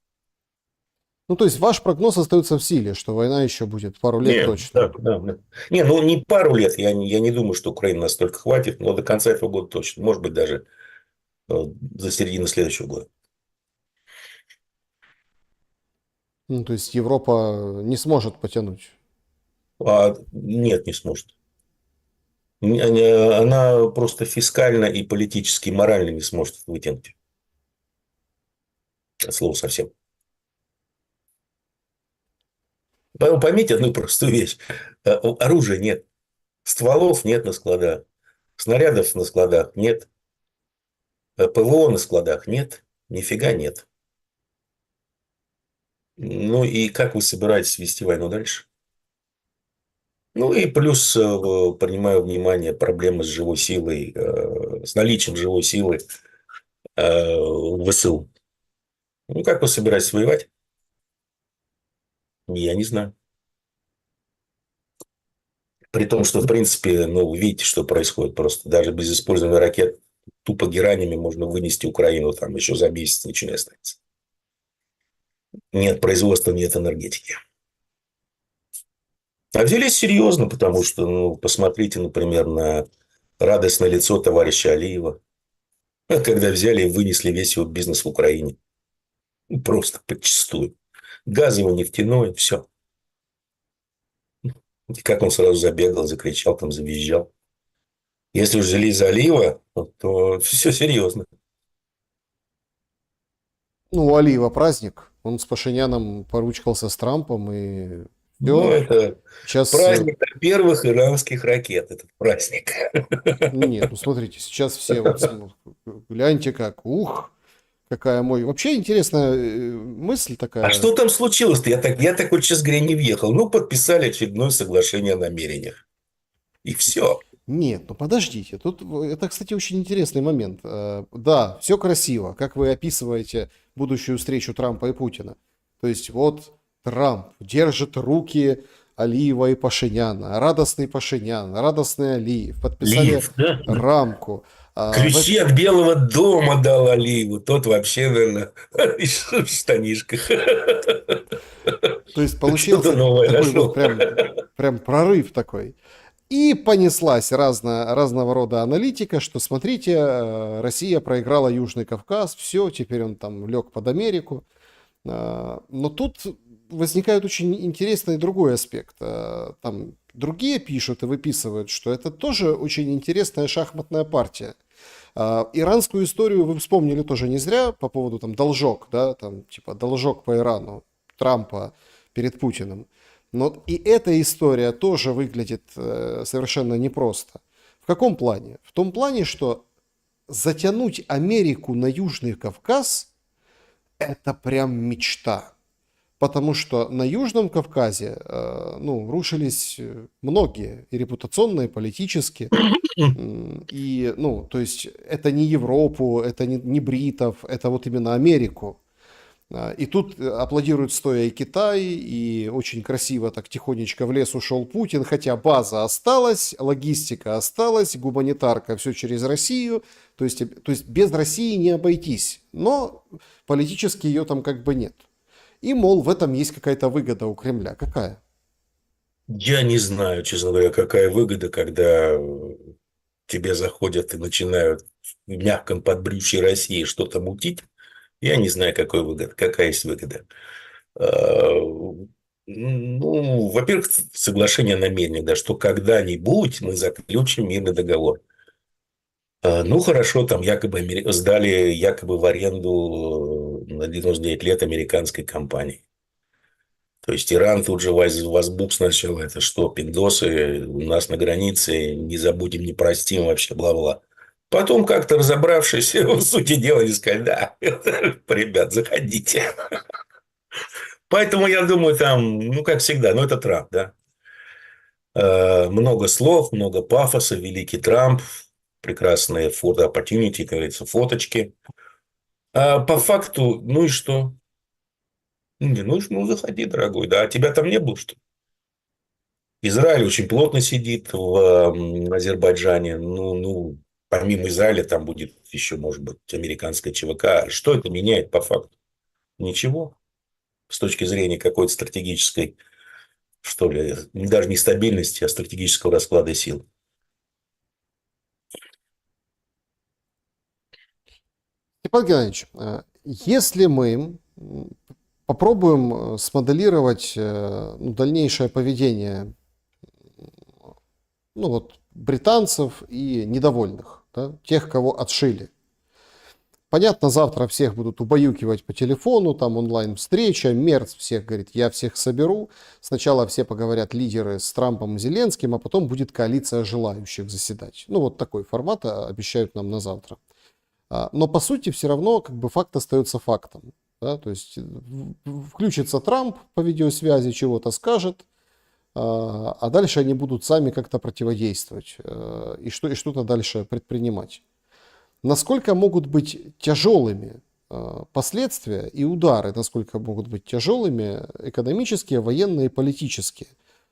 Ну, то есть ваш прогноз остается в силе, что война еще будет пару лет Не, точно. да, да, да. Не, ну не пару лет, я не думаю, что Украина настолько хватит, но до конца этого года точно. Может быть, даже до середины следующего года. Ну, то есть Европа не сможет потянуть. А нет, не сможет. Она просто фискально и политически, и морально не сможет вытянуть. От слова совсем. Поэтому поймите одну простую вещь. Оружия нет. Стволов нет на складах. Снарядов на складах нет. ПВО на складах нет. Нифига нет. Ну и как вы собираетесь вести войну дальше? Ну и плюс, принимаю внимание, проблемы с живой силой, с наличием живой силы в ВСУ. Ну как вы собираетесь воевать? Я не знаю. При том, что, в принципе, ну, вы видите, что происходит. Просто даже без использования ракет тупо геранями можно вынести Украину там еще за месяц, ничего не останется. Нет производства, нет энергетики. А взялись серьезно, потому что, ну, посмотрите, например, на радостное лицо товарища Алиева, когда взяли и вынесли весь его бизнес в Украине. Ну, просто подчистую. Газово, нефтяное, все. И как он сразу забегал, закричал, там, завизжал. Если уж взялись за Алиева, то все серьезно. Ну, у Алиева праздник. Он с Пашиняном поручкался с Трампом, и Ну, все. это Сейчас, праздник первых иранских ракет. Этот праздник. нет, ну смотрите, сейчас все вот, гляньте как, ух, какая мой... Вообще интересная мысль А такая. что там случилось-то? Я так вот, честно говоря, не въехал. Ну, подписали очередное соглашение о намерениях. И все. Нет, ну подождите, тут это, кстати, очень интересный момент. Да, все красиво, как вы описываете будущую встречу Трампа и Путина. То есть вот Трамп держит руки Алиева и Пашиняна, радостный Пашинян, радостный Алиев, подписали Лив, да? рамку. Ключи от Белого дома дал Алиеву. Тот вообще, наверное, в штанишках. То есть Что-то получился новое такой вот нашел. прям прорыв такой. И понеслась разного рода аналитика, что смотрите, Россия проиграла Южный Кавказ, все, теперь он там лег под Америку. Но тут возникает очень интересный другой аспект. Там другие пишут и выписывают, что это тоже очень интересная шахматная партия. Иранскую историю вы вспомнили тоже не зря по поводу там должок, да, там типа должок по Ирану Трампа перед Путиным. Но и эта история тоже выглядит совершенно непросто. В каком плане? В том плане, что затянуть Америку на Южный Кавказ – это прям мечта. Потому что на Южном Кавказе ну, рушились многие, и репутационно, и политически. И, ну, то есть это не Европу, это не бритов, это вот именно Америку. И тут аплодируют стоя и Китай, и очень красиво так тихонечко в лес ушел Путин, хотя база осталась, логистика осталась, гуманитарка, все через Россию, то есть без России не обойтись, но политически ее там как бы нет. И, мол, в этом есть какая-то выгода у Кремля. Какая? Я не знаю, честно говоря, какая выгода, когда тебе заходят и начинают в мягком подбрюшье России что-то мутить. Я не знаю, какая есть выгода. Ну, во-первых, соглашение о намерениях, да, что когда-нибудь мы заключим мирный договор. Ну, хорошо, там якобы сдали якобы в аренду на 99 лет американской компании. То есть Иран тут же возбук сначала, это что, пиндосы у нас на границе, не забудем, не простим, вообще бла-бла. Потом как-то разобравшись в сути дела, не сказали, да, ребят, заходите. Поэтому я думаю, там, ну, как всегда, ну, это Трамп, да. Много слов, много пафоса, великий Трамп, прекрасные фото opportunity, как говорится, фоточки. А по факту, ну и что? Не, ну заходи, дорогой. Да, а тебя там не было, что ли? Израиль очень плотно сидит в Азербайджане. Ну, помимо Израиля, там будет еще, может быть, американская ЧВК. Что это меняет по факту? Ничего. С точки зрения какой-то стратегической, что ли, даже не стабильности, а стратегического расклада сил. Степан Геннадьевич, если мы попробуем смоделировать ну, дальнейшее поведение ну, вот, британцев и недовольных, да, тех, кого отшили. Понятно, завтра всех будут убаюкивать по телефону, там онлайн-встреча, Мерц всех говорит, я всех соберу. Сначала все поговорят лидеры с Трампом и Зеленским, а потом будет коалиция желающих заседать. Ну, вот такой формат обещают нам на завтра. Но по сути все равно как бы факт остается фактом. Да? То есть включится Трамп по видеосвязи, чего-то скажет, а дальше они будут сами как-то противодействовать и что-то дальше предпринимать. Насколько могут быть тяжелыми последствия и удары, насколько могут быть тяжелыми экономические, военные и политические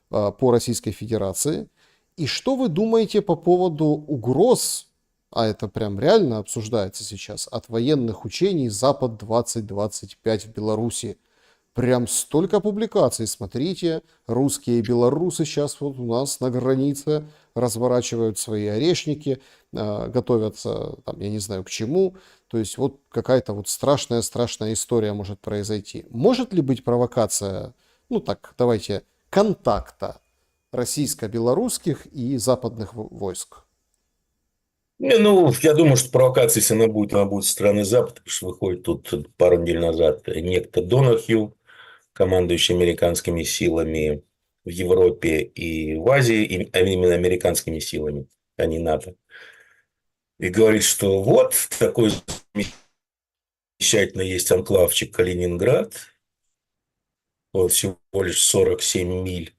по Российской Федерации? И что вы думаете по поводу угроз, а это прям реально обсуждается сейчас, от военных учений «Запад-2025» в Беларуси? Прям столько публикаций. Смотрите, русские и белорусы сейчас вот у нас на границе разворачивают свои орешники, готовятся, там, я не знаю к чему. То есть вот какая-то вот страшная история может произойти. Может ли быть провокация, ну так, давайте, контакта российско-белорусских и западных войск? Не, ну, я думаю, что провокация, если она будет со стороны Запада, потому что выходит тут пару недель назад некто Донахью, командующий американскими силами в Европе и в Азии, а именно американскими силами, а не НАТО. И говорит, что вот такой замечательный есть анклавчик Калининград, вот всего лишь 47 миль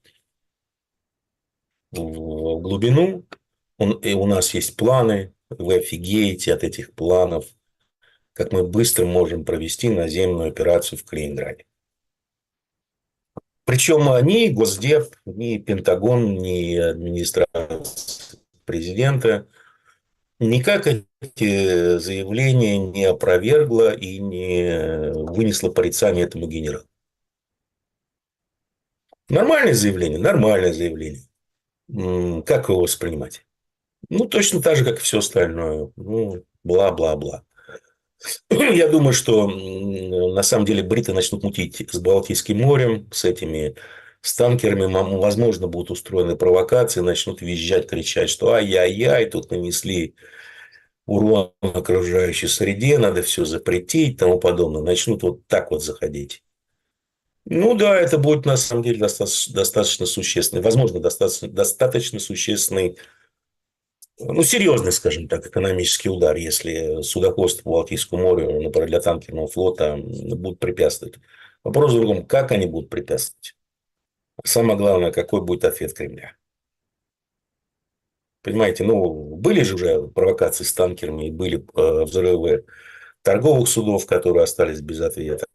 в глубину. И у нас есть планы, вы офигеете от этих планов, как мы быстро можем провести наземную операцию в Калининграде. Причем ни Госдеп, ни Пентагон, ни администрация президента никак эти заявления не опровергла и не вынесла порицание этому генералу. Нормальное заявление, нормальное заявление. Как его воспринимать? Ну, точно так же, как и все остальное. Ну, бла-бла-бла. Я думаю, что на самом деле бриты начнут мутить с Балтийским морем, с этими с танкерами, возможно, будут устроены провокации, начнут визжать, кричать, что ай-яй-яй, тут нанесли урон окружающей среде, надо все запретить и тому подобное. Начнут вот так вот заходить. Ну да, это будет на самом деле достаточно существенный, возможно, достаточно существенный, ну, серьезный, скажем так, экономический удар, если судоходство по Балтийскому морю, например, для танкерного флота будут препятствовать. Вопрос в другом, как они будут препятствовать. Самое главное, какой будет ответ Кремля. Понимаете, ну, были же уже провокации с танкерами, и были взрывы торговых судов, которые остались без ответа.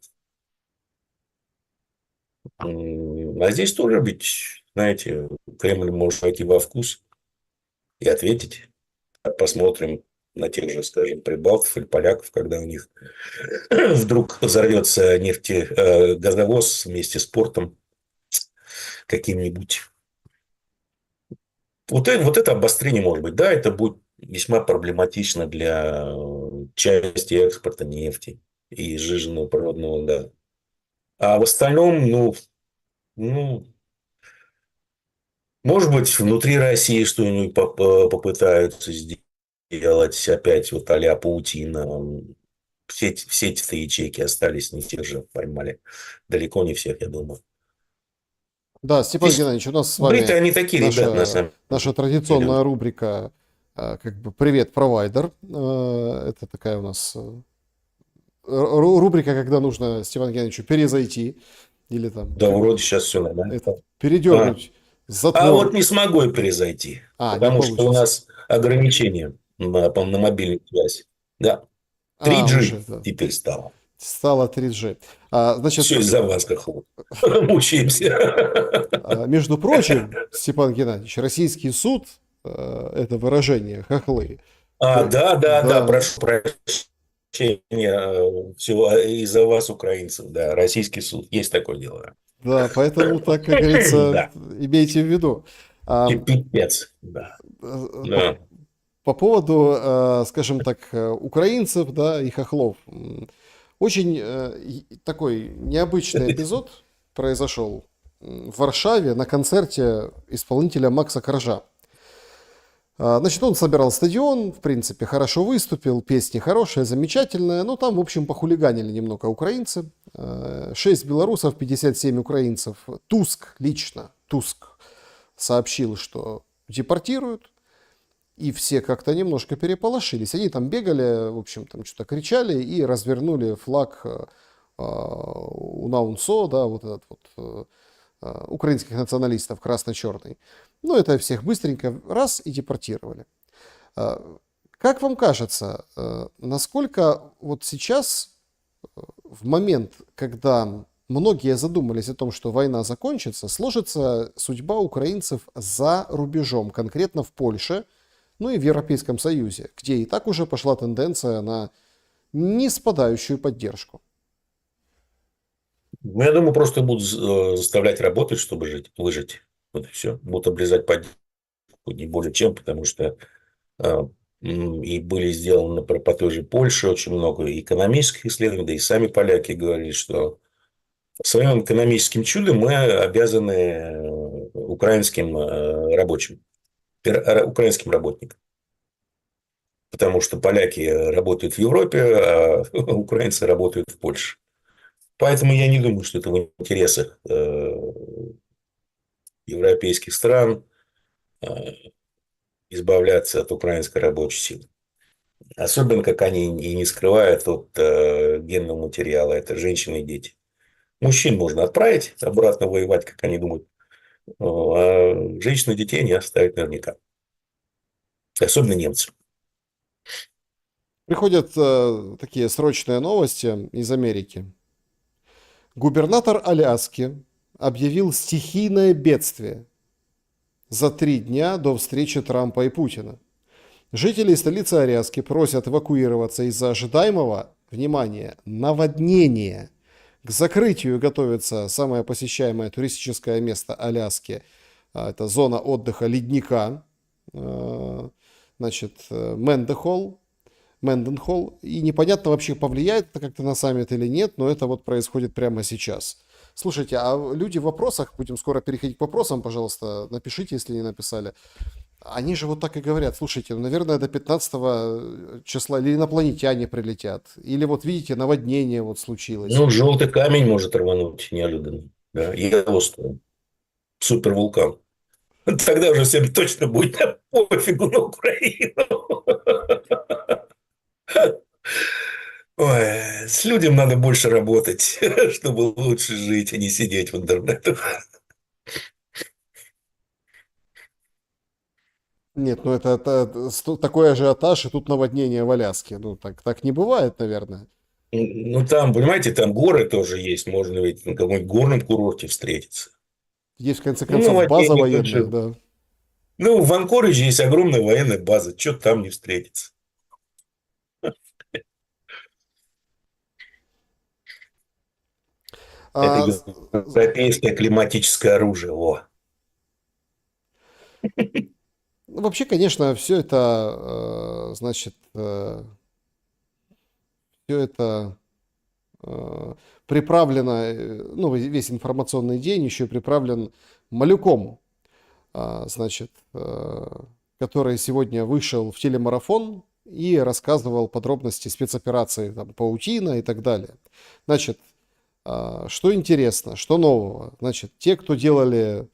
А здесь тоже ведь, знаете, Кремль может войти во вкус и ответить. Посмотрим на тех же, скажем, прибалтов или поляков, когда у них вдруг взорвется газовоз вместе с портом каким-нибудь. Вот это обострение может быть. Да, это будет весьма проблематично для части экспорта нефти и сжиженного природного газа. А в остальном, ну, может быть, внутри России что-нибудь попытаются сделать опять вот а-ля паутина. Все эти ячейки остались, не всех же поймали. Далеко не всех, я думаю. Да, Степан Здесь Геннадьевич, у нас с бриты, вами они такие ребята, на самом наша деле. традиционная рубрика как бы «Привет, провайдер». Это такая у нас рубрика, когда нужно Степану Геннадьевичу перезайти или там Да, вроде сейчас все нормально. этот, А, передернуть а вот затвор. не смогу я перезайти, Не потому что у получится. нас ограничения на мобильную связь. Да. 3G Уже, да. теперь стало. Стало 3G. Значит, Все из-за вас, как мучаемся. между прочим, Степан Геннадьевич, российский суд, это выражение хохлы, Да, да, прошу прощения, все из-за вас, украинцев, да, российский суд, есть такое дело. да, поэтому так, как говорится, Да, имейте в виду. А, пипец, да, По, да. по поводу, скажем так, украинцев, да, и хохлов. Очень такой необычный эпизод произошел в Варшаве на концерте исполнителя Макса Коржа. Значит, он собирал стадион, в принципе, хорошо выступил, песни хорошие, замечательные, но там, в общем, похулиганили немного украинцы. 6 белорусов, 57 украинцев. Туск сообщил, что депортируют, и все как-то немножко переполошились. Они там бегали, в общем, там что-то кричали и развернули флаг УНАУНСО, да, вот этот вот украинских националистов, красно-черный. Ну, это всех быстренько раз и депортировали. Как вам кажется, насколько вот сейчас, в момент, когда многие задумались о том, что война закончится, сложится судьба украинцев за рубежом, конкретно в Польше, ну и в Европейском Союзе, где и так уже пошла тенденция на неспадающую поддержку? Ну, я думаю, просто будут заставлять работать, чтобы выжить. Вот и все. Будут обрезать поддержку, не более чем, потому что и были сделаны, например, по той же Польше очень много экономических исследований, да и сами поляки говорили, что своим экономическим чудом мы обязаны украинским рабочим, украинским работникам. Потому что поляки работают в Европе, а украинцы работают в Польше. Поэтому я не думаю, что это в интересах европейских стран избавляться от украинской рабочей силы. Особенно, как они и не скрывают от генного материала. Это женщины и дети. Мужчин можно отправить обратно воевать, как они думают. А женщин и детей не оставить наверняка. Особенно немцы. Приходят такие срочные новости из Америки. Губернатор Аляски объявил стихийное бедствие за 3 дня до встречи Трампа и Путина. Жители столицы Аляски просят эвакуироваться из-за ожидаемого, внимание, наводнения. К закрытию готовится самое посещаемое туристическое место Аляски. Это зона отдыха ледника, значит, Мэнденхолл. И непонятно вообще, повлияет это как-то на саммит или нет, но это вот происходит прямо сейчас. Слушайте, а люди в вопросах, будем скоро переходить к вопросам, пожалуйста, напишите, если не написали. Они же вот так и говорят, слушайте, ну, наверное, до 15 числа или инопланетяне прилетят, или вот видите, наводнение вот случилось. Ну, желтый камень может рвануть неожиданно. Да, Йеллоустоун. Супервулкан. Тогда уже всем точно будет пофигу на Украину. Ой, с людям надо больше работать, чтобы лучше жить, а не сидеть в интернете. Нет, ну такой ажиотаж, и тут наводнение в Аляске. Ну, так не бывает, наверное. Ну, там, понимаете, там горы тоже есть. Можно ведь на каком-нибудь горном курорте встретиться. Есть, в конце Ну, концов, база наводнение тут военная, же. да. Ну, в Анкоридже есть огромная военная база. Что там не встретиться? Это А, европейское климатическое оружие. О. ну, вообще, конечно, все это, значит, все это приправлено, ну, весь информационный день еще приправлен Малюком, значит, который сегодня вышел в телемарафон и рассказывал подробности спецоперации, там, Паутина и так далее. Значит, что интересно, что нового? Значит, те, кто делали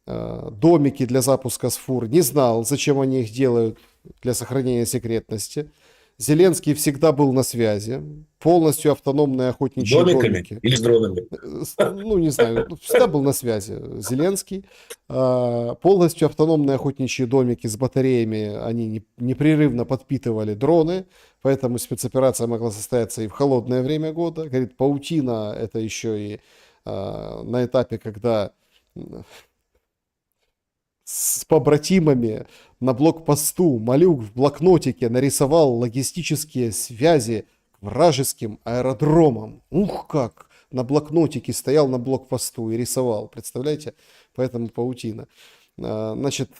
домики для запуска с фур, не знал, зачем они их делают для сохранения секретности. Зеленский всегда был на связи. Полностью автономные С охотничьи домиками домики. или с дронами? Ну, не знаю, ну, всегда был на связи Зеленский. Полностью автономные охотничьи домики с батареями, они непрерывно подпитывали дроны, поэтому спецоперация могла состояться и в холодное время года. Говорит, паутина это еще и на этапе, когда с побратимами на блокпосту Малюк в блокнотике нарисовал логистические связи к вражеским аэродромам. Ух как! На блокнотике стоял на блокпосту и рисовал. Представляете? Поэтому паутина. Значит,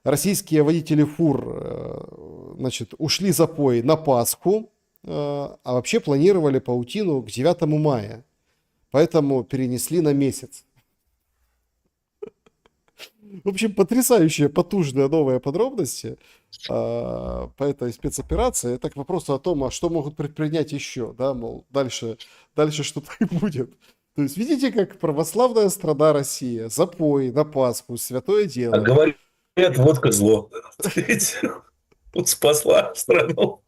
российские водители фур значит, ушли запой на Пасху, а вообще планировали паутину к 9 мая. Поэтому перенесли на месяц. В общем, потрясающие, потужные новые подробности по этой спецоперации. Это к вопросу о том, а что могут предпринять еще, да, мол, дальше что-то и будет. То есть видите, как православная страна Россия, запой на Пасху, святое А дело. говорят, водка зло. Вот спасла страну.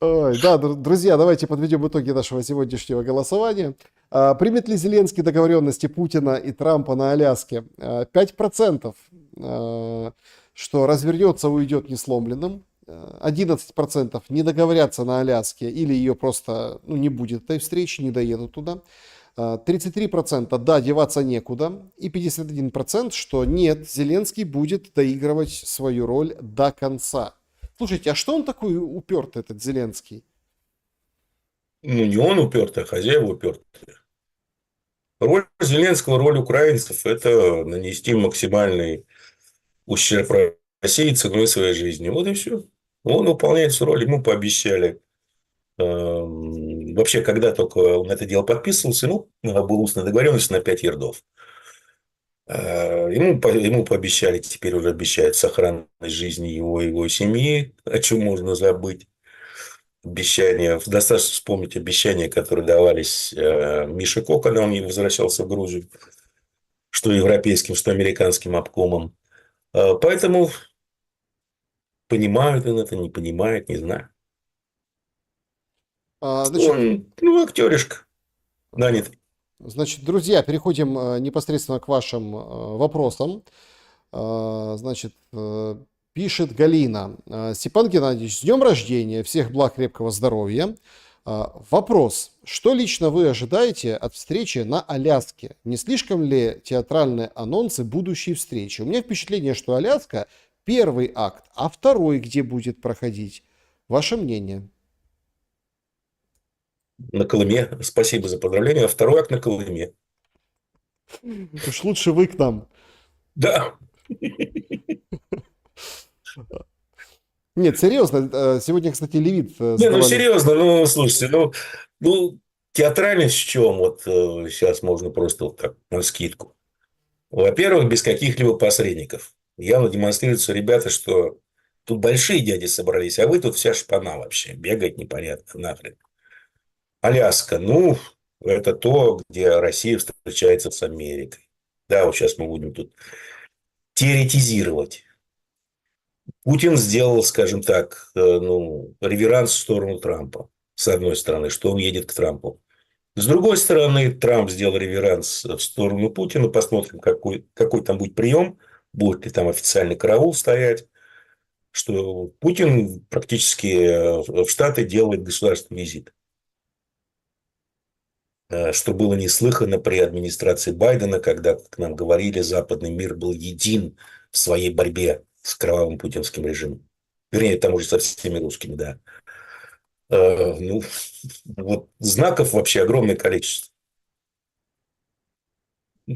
Ой, да, друзья, давайте подведем итоги нашего сегодняшнего голосования. Примет ли Зеленский договоренности Путина и Трампа на Аляске? 5%, что развернется, уйдет несломленным. 11% не договорятся на Аляске или ее просто не будет этой встречи, не доедут туда. 33% да, деваться некуда. И 51% что нет, Зеленский будет доигрывать свою роль до конца. Слушайте, а что он такой упертый, этот Зеленский? Ну, не он упертый, а хозяева упертые. Роль Зеленского, роль украинцев – это нанести максимальный ущерб России ценой своей жизни. Вот и все. Он выполняет свою роль, ему пообещали. Вообще, когда только он это дело подписывался, была устная договоренность на 5 ярдов. Ему пообещали, теперь уже обещают сохранность жизни его и его семьи, о чем можно забыть. Обещания, достаточно вспомнить обещания, которые давались Мише Ко, когда он возвращался в Грузию, что европейским, что американским обкомом. Поэтому понимают он это, не понимает, не знаю. Значит, Он, актеришка нанятый. значит, друзья, переходим непосредственно к вашим вопросам. Значит, пишет Галина. Степан Геннадьевич, с днем рождения, всех благ, крепкого здоровья. Вопрос. Что лично вы ожидаете от встречи на Аляске? Не слишком ли театральные анонсы будущей встречи? У меня впечатление, что Аляска первый акт, а второй где будет проходить? Ваше мнение? На Колыме. Спасибо за поздравление. А второй акт на Колыме. Уж лучше вы к нам. Да. Нет, серьезно. Сегодня, кстати, Левит Не, задавали... серьезно, слушайте, театральность в чем? Вот сейчас можно просто вот так на скидку. Во-первых, без каких-либо посредников. Явно демонстрируются ребята, что тут большие дяди собрались, а вы тут вся шпана вообще. Бегать непонятно нахрен. Аляска, это то, где Россия встречается с Америкой. Да, вот сейчас мы будем тут теоретизировать. Путин сделал, скажем так, реверанс в сторону Трампа. С одной стороны, что он едет к Трампу. С другой стороны, Трамп сделал реверанс в сторону Путина. Посмотрим, какой там будет прием. Будет ли там официальный караул стоять. Что Путин практически в Штаты делает государственный визит. Что было неслыханно при администрации Байдена, когда, как нам говорили, западный мир был един в своей борьбе с кровавым путинским режимом. Вернее, там уже со всеми русскими, да. Вот знаков вообще огромное количество.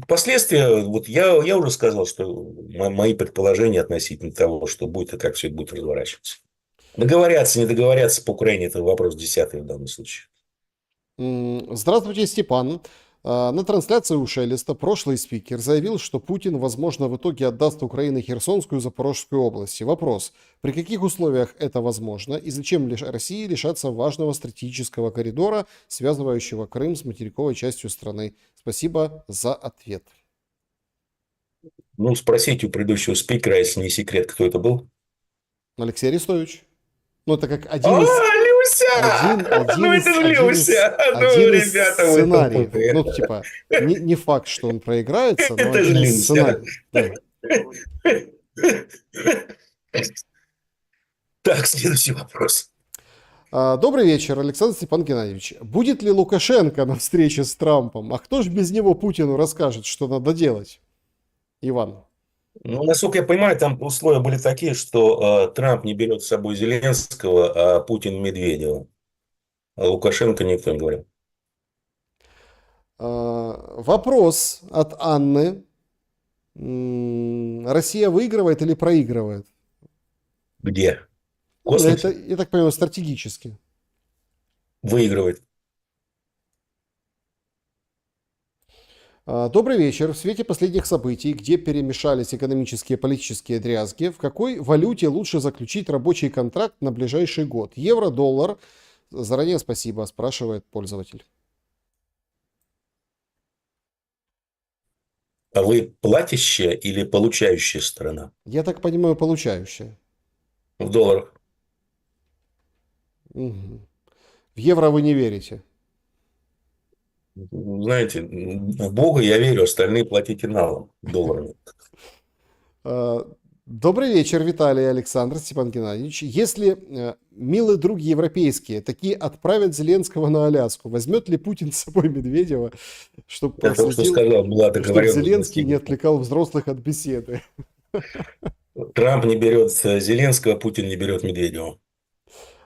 Последствия, вот я уже сказал, что мои предположения относительно того, что будет и как все это будет разворачиваться. Договорятся, не договорятся по Украине, это вопрос десятый в данном случае. Здравствуйте, Степан. На трансляции у Шелеста прошлый спикер заявил, что Путин, возможно, в итоге отдаст Украине Херсонскую и Запорожскую области. Вопрос. При каких условиях это возможно и зачем России лишаться важного стратегического коридора, связывающего Крым с материковой частью страны? Спасибо за ответ. Спросите у предыдущего спикера, если не секрет, кто это был. Алексей Арестович. Ну, это как Люся! Ну, это же Люся! Ну, один из ребята, вы сценариев. тупые. Ну, типа, не факт, что он проиграется, но Это же один из Люся. сценариев. Да. Так, следующий вопрос. Добрый вечер, Александр Степан Геннадьевич. Будет ли Лукашенко на встрече с Трампом? А кто же без него Путину расскажет, что надо делать? Иван. Ну, насколько я понимаю, там условия были такие, что Трамп не берет с собой Зеленского, а Путин Медведева. А Лукашенко никто не говорил. Вопрос от Анны. Россия выигрывает или проигрывает? Где? В Ну, это, космосе? я так понимаю, стратегически. Выигрывает. Добрый вечер. В свете последних событий, где перемешались экономические и политические дрязги, в какой валюте лучше заключить рабочий контракт на ближайший год? Евро, доллар? Заранее спасибо, спрашивает пользователь. А вы платящая или получающая сторона? Я так понимаю, получающая. В долларах. Мгм. В евро вы не верите? Знаете, в Бога я верю, остальные платите налом долларами. А, Добрый вечер, Виталий и Александр Степан Геннадьевич. Если милые други европейские такие отправят Зеленского на Аляску, возьмет ли Путин с собой Медведева, чтобы Я только что проследил, сказал, была чтобы договоренность Зеленский не достигнута. отвлекал взрослых от беседы? Трамп не берет Зеленского, Путин не берет Медведева.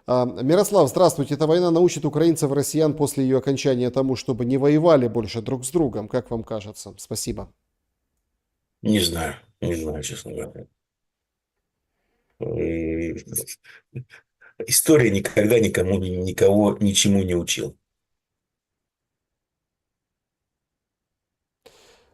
Мирослав, здравствуйте. Эта война научит украинцев и россиян после ее окончания тому, чтобы не воевали больше друг с другом. Как вам кажется? Спасибо. Не знаю, честно говоря. И история никогда никому, никого ничему не учил.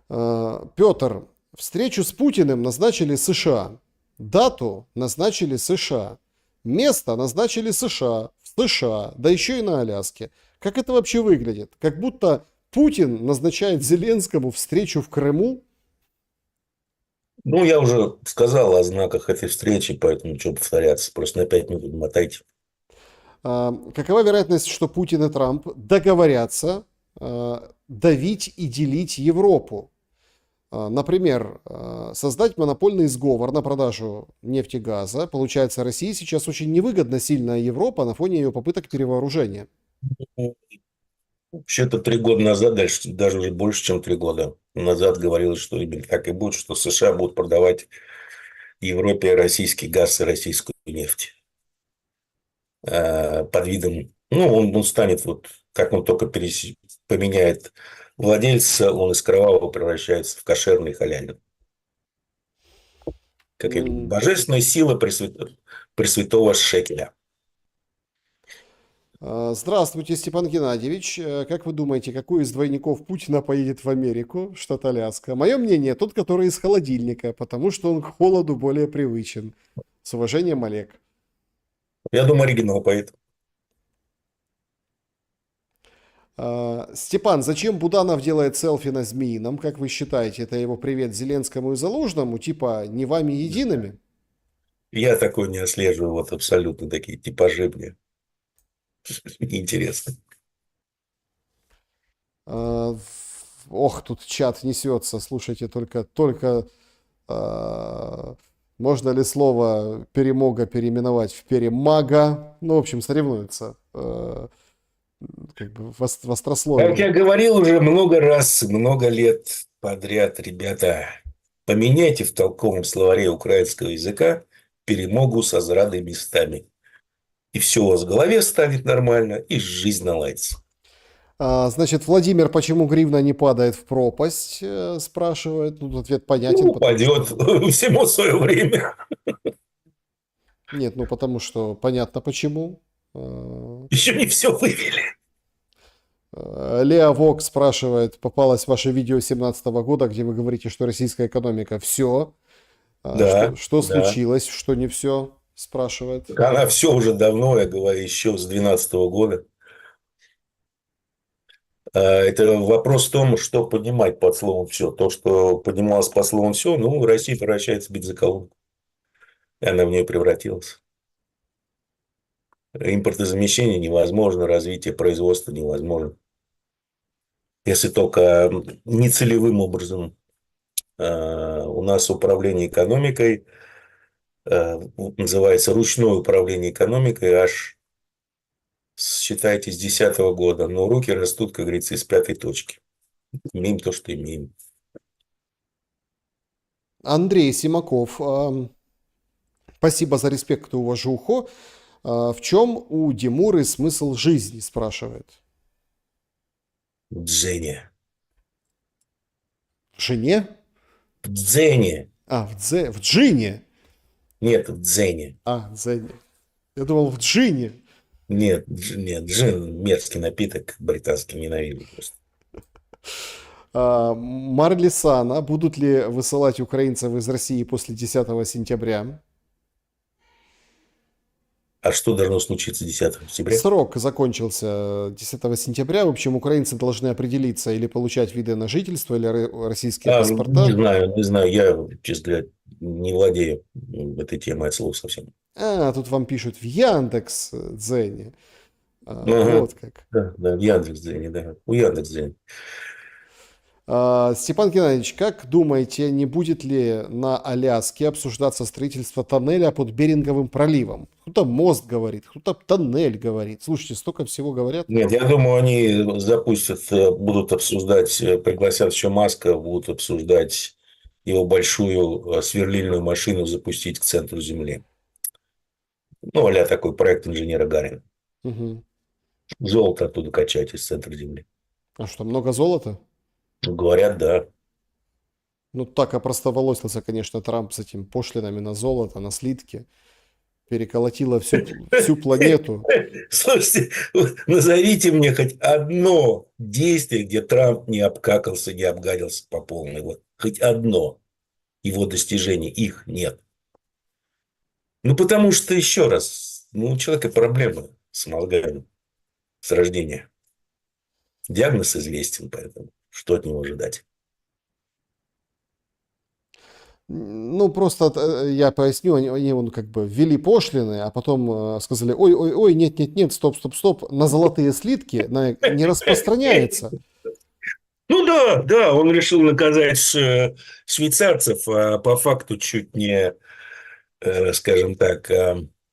Петр, встречу с Путиным назначили США. Дату назначили США. Место назначили США. В США. Да еще и на Аляске. Как это вообще выглядит? Как будто Путин назначает Зеленскому встречу в Крыму. Ну, я уже сказал о знаках этой встречи, поэтому что повторяться. Просто на 5 минут мотайте. Какова вероятность, что Путин и Трамп договорятся давить и делить Европу? Например, создать монопольный сговор на продажу нефти и газа. Получается, России сейчас очень невыгодна сильная Европа на фоне ее попыток перевооружения. Вообще-то 3 года назад, даже уже больше, чем 3 года назад говорилось, что именно так и будет, что США будут продавать Европе российский газ и российскую нефть. Под видом, ну, он станет, вот, как он только поменяет владельца, он из кровавого превращается в кошерный халяльный. Как и божественная сила Пресвятого Шекеля. Здравствуйте, Степан Геннадьевич. Как вы думаете, какой из двойников Путина поедет в Америку, штат Аляска? Мое мнение, тот, который из холодильника, потому что он к холоду более привычен. С уважением, Олег. Я думаю, оригинал поэт. Степан, зачем Буданов делает селфи на Змеином? Как вы считаете, это его привет Зеленскому и Залужному? Типа, не вами едиными? Я такой не отслеживаю, вот абсолютно такие типажи мне неинтересно. Ох, тут чат несется. Слушайте, только можно ли слово перемога переименовать в перемага? Ну, в общем, соревнуются. Как бы в острословии. Как я говорил уже много раз, много лет подряд, ребята, поменяйте в толковом словаре украинского языка перемогу со зрадой местами. И все у вас в голове станет нормально, и жизнь наладится. Значит, Владимир, почему гривна не падает в пропасть, спрашивает. Ну, ответ понятен. Ну, упадет всему свое время. Нет, ну потому что понятно почему. Еще не все вывели. Лео Вок спрашивает, попалось ваше видео 2017 года, где вы говорите, что российская экономика все. Да, Что да. случилось, что не все, спрашивает. Она все уже давно, я говорю, еще с 2012 года. Это вопрос в том, что понимать под словом «все». То, что понималось под словом «все», ну, Россия превращается в бензоколонку. И она в нее превратилась. импортозамещение невозможно, развитие производства невозможно. Если только нецелевым образом у нас управление экономикой называется ручное управление экономикой аж, считайте, с 2010 года. Но руки растут, как говорится, из пятой точки. Имеем то, что имеем. Андрей Симаков, спасибо за респект и уважуху. В чем у Димуры смысл жизни, спрашивает. Дзене. В жене? В дзене. В джине. Нет, в дзене. В дзене. Я думал, в джине. Нет, нет, джин мерзкий напиток, британский, ненавижу просто. Марли Сана, будут ли высылать украинцев из России после 10 сентября? А что должно случиться 10 сентября? Срок закончился 10 сентября. В общем, украинцы должны определиться или получать виды на жительство, или российские паспорта. Не знаю, я, честно говоря, не владею этой темой от слова совсем. Тут вам пишут в Яндекс.Дзене. Вот как. Да, в Яндекс.Дзене, да. У Яндекс.Дзене. Степан Геннадьевич, как думаете, не будет ли на Аляске обсуждаться строительство тоннеля под Беринговым проливом? Кто-то мост говорит, кто-то тоннель говорит. Слушайте, столько всего говорят. Нет, я думаю, они запустят, будут обсуждать, пригласят еще Маска, будут обсуждать его большую сверлильную машину запустить к центру Земли. Ну, а-ля такой проект инженера Гарина. Угу. Золото оттуда качать из центра Земли. А что, много золота? Говорят, да. Ну, так опростоволосился, конечно, Трамп с этими пошлинами на золото, на слитки. Переколотило всю планету. Слушайте, назовите мне хоть одно действие, где Трамп не обкакался, не обгадился по полной. Вот. Хоть одно его достижение. Их нет. Ну, потому что, еще раз, у человека проблемы с мозгами с рождения. Диагноз известен, поэтому что от него ожидать? Ну, просто я поясню, они как бы ввели пошлины, а потом сказали, ой, нет, стоп, на золотые слитки не распространяется. Ну да, он решил наказать швейцарцев, а по факту чуть не, скажем так,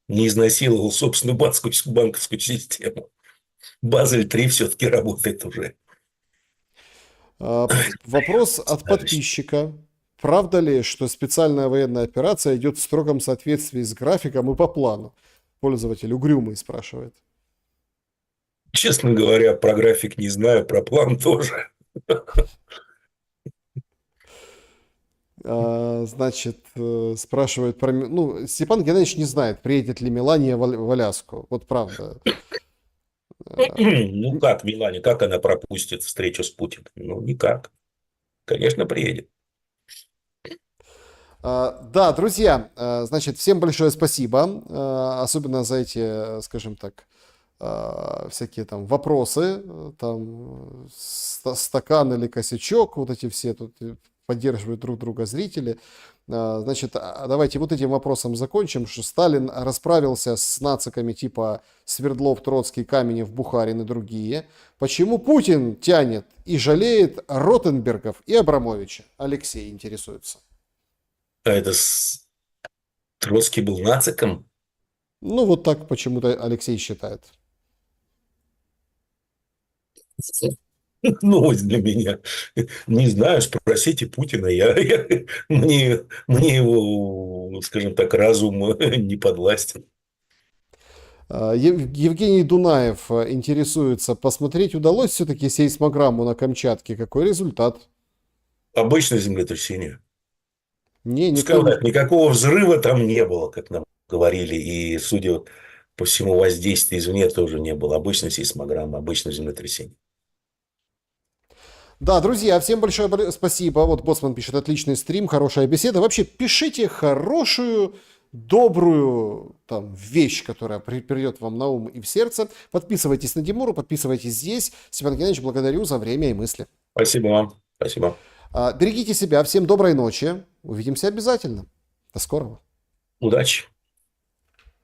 не изнасиловал собственную банковскую систему. Базель-3 все-таки работает уже. Вопрос от подписчика. Правда ли, что специальная военная операция идет в строгом соответствии с графиком и по плану? Пользователь Угрюмый спрашивает. Честно говоря, про график не знаю, про план тоже. Значит, спрашивает про... Ну, Степан Геннадьевич не знает, приедет ли Мелания в Аляску. Вот правда. Ну как, Мелания, как она пропустит встречу с Путиным? Ну, никак. Конечно, приедет. Да, друзья, значит, всем большое спасибо, особенно за эти, скажем так, всякие там вопросы, там стакан или косячок, вот эти все тут поддерживают друг друга зрители. Значит, давайте вот этим вопросом закончим, что Сталин расправился с нациками типа Свердлов, Троцкий, Каменев, Бухарин и другие. Почему Путин тянет и жалеет Ротенбергов и Абрамовича? Алексей интересуется. А это Троцкий был нациком? Ну, вот так почему-то Алексей считает. Новость для меня. Не знаю, спросите Путина. Мне его, скажем так, разум не подвластен. Евгений Дунаев интересуется, посмотреть удалось все-таки сейсмограмму на Камчатке? Какой результат? Обычное землетрясение. Никакого... Никакого взрыва там не было, как нам говорили. И, судя по всему, воздействия извне тоже не было. Обычная сейсмограмма, обычное землетрясение. Да, друзья, всем большое спасибо. Вот Боцман пишет, отличный стрим, хорошая беседа. Вообще, пишите хорошую, добрую там вещь, которая придет вам на ум и в сердце. Подписывайтесь на Димуру, подписывайтесь здесь. Степан Геннадьевич, благодарю за время и мысли. Спасибо вам. Спасибо. Берегите себя. Всем доброй ночи. Увидимся обязательно. До скорого. Удачи.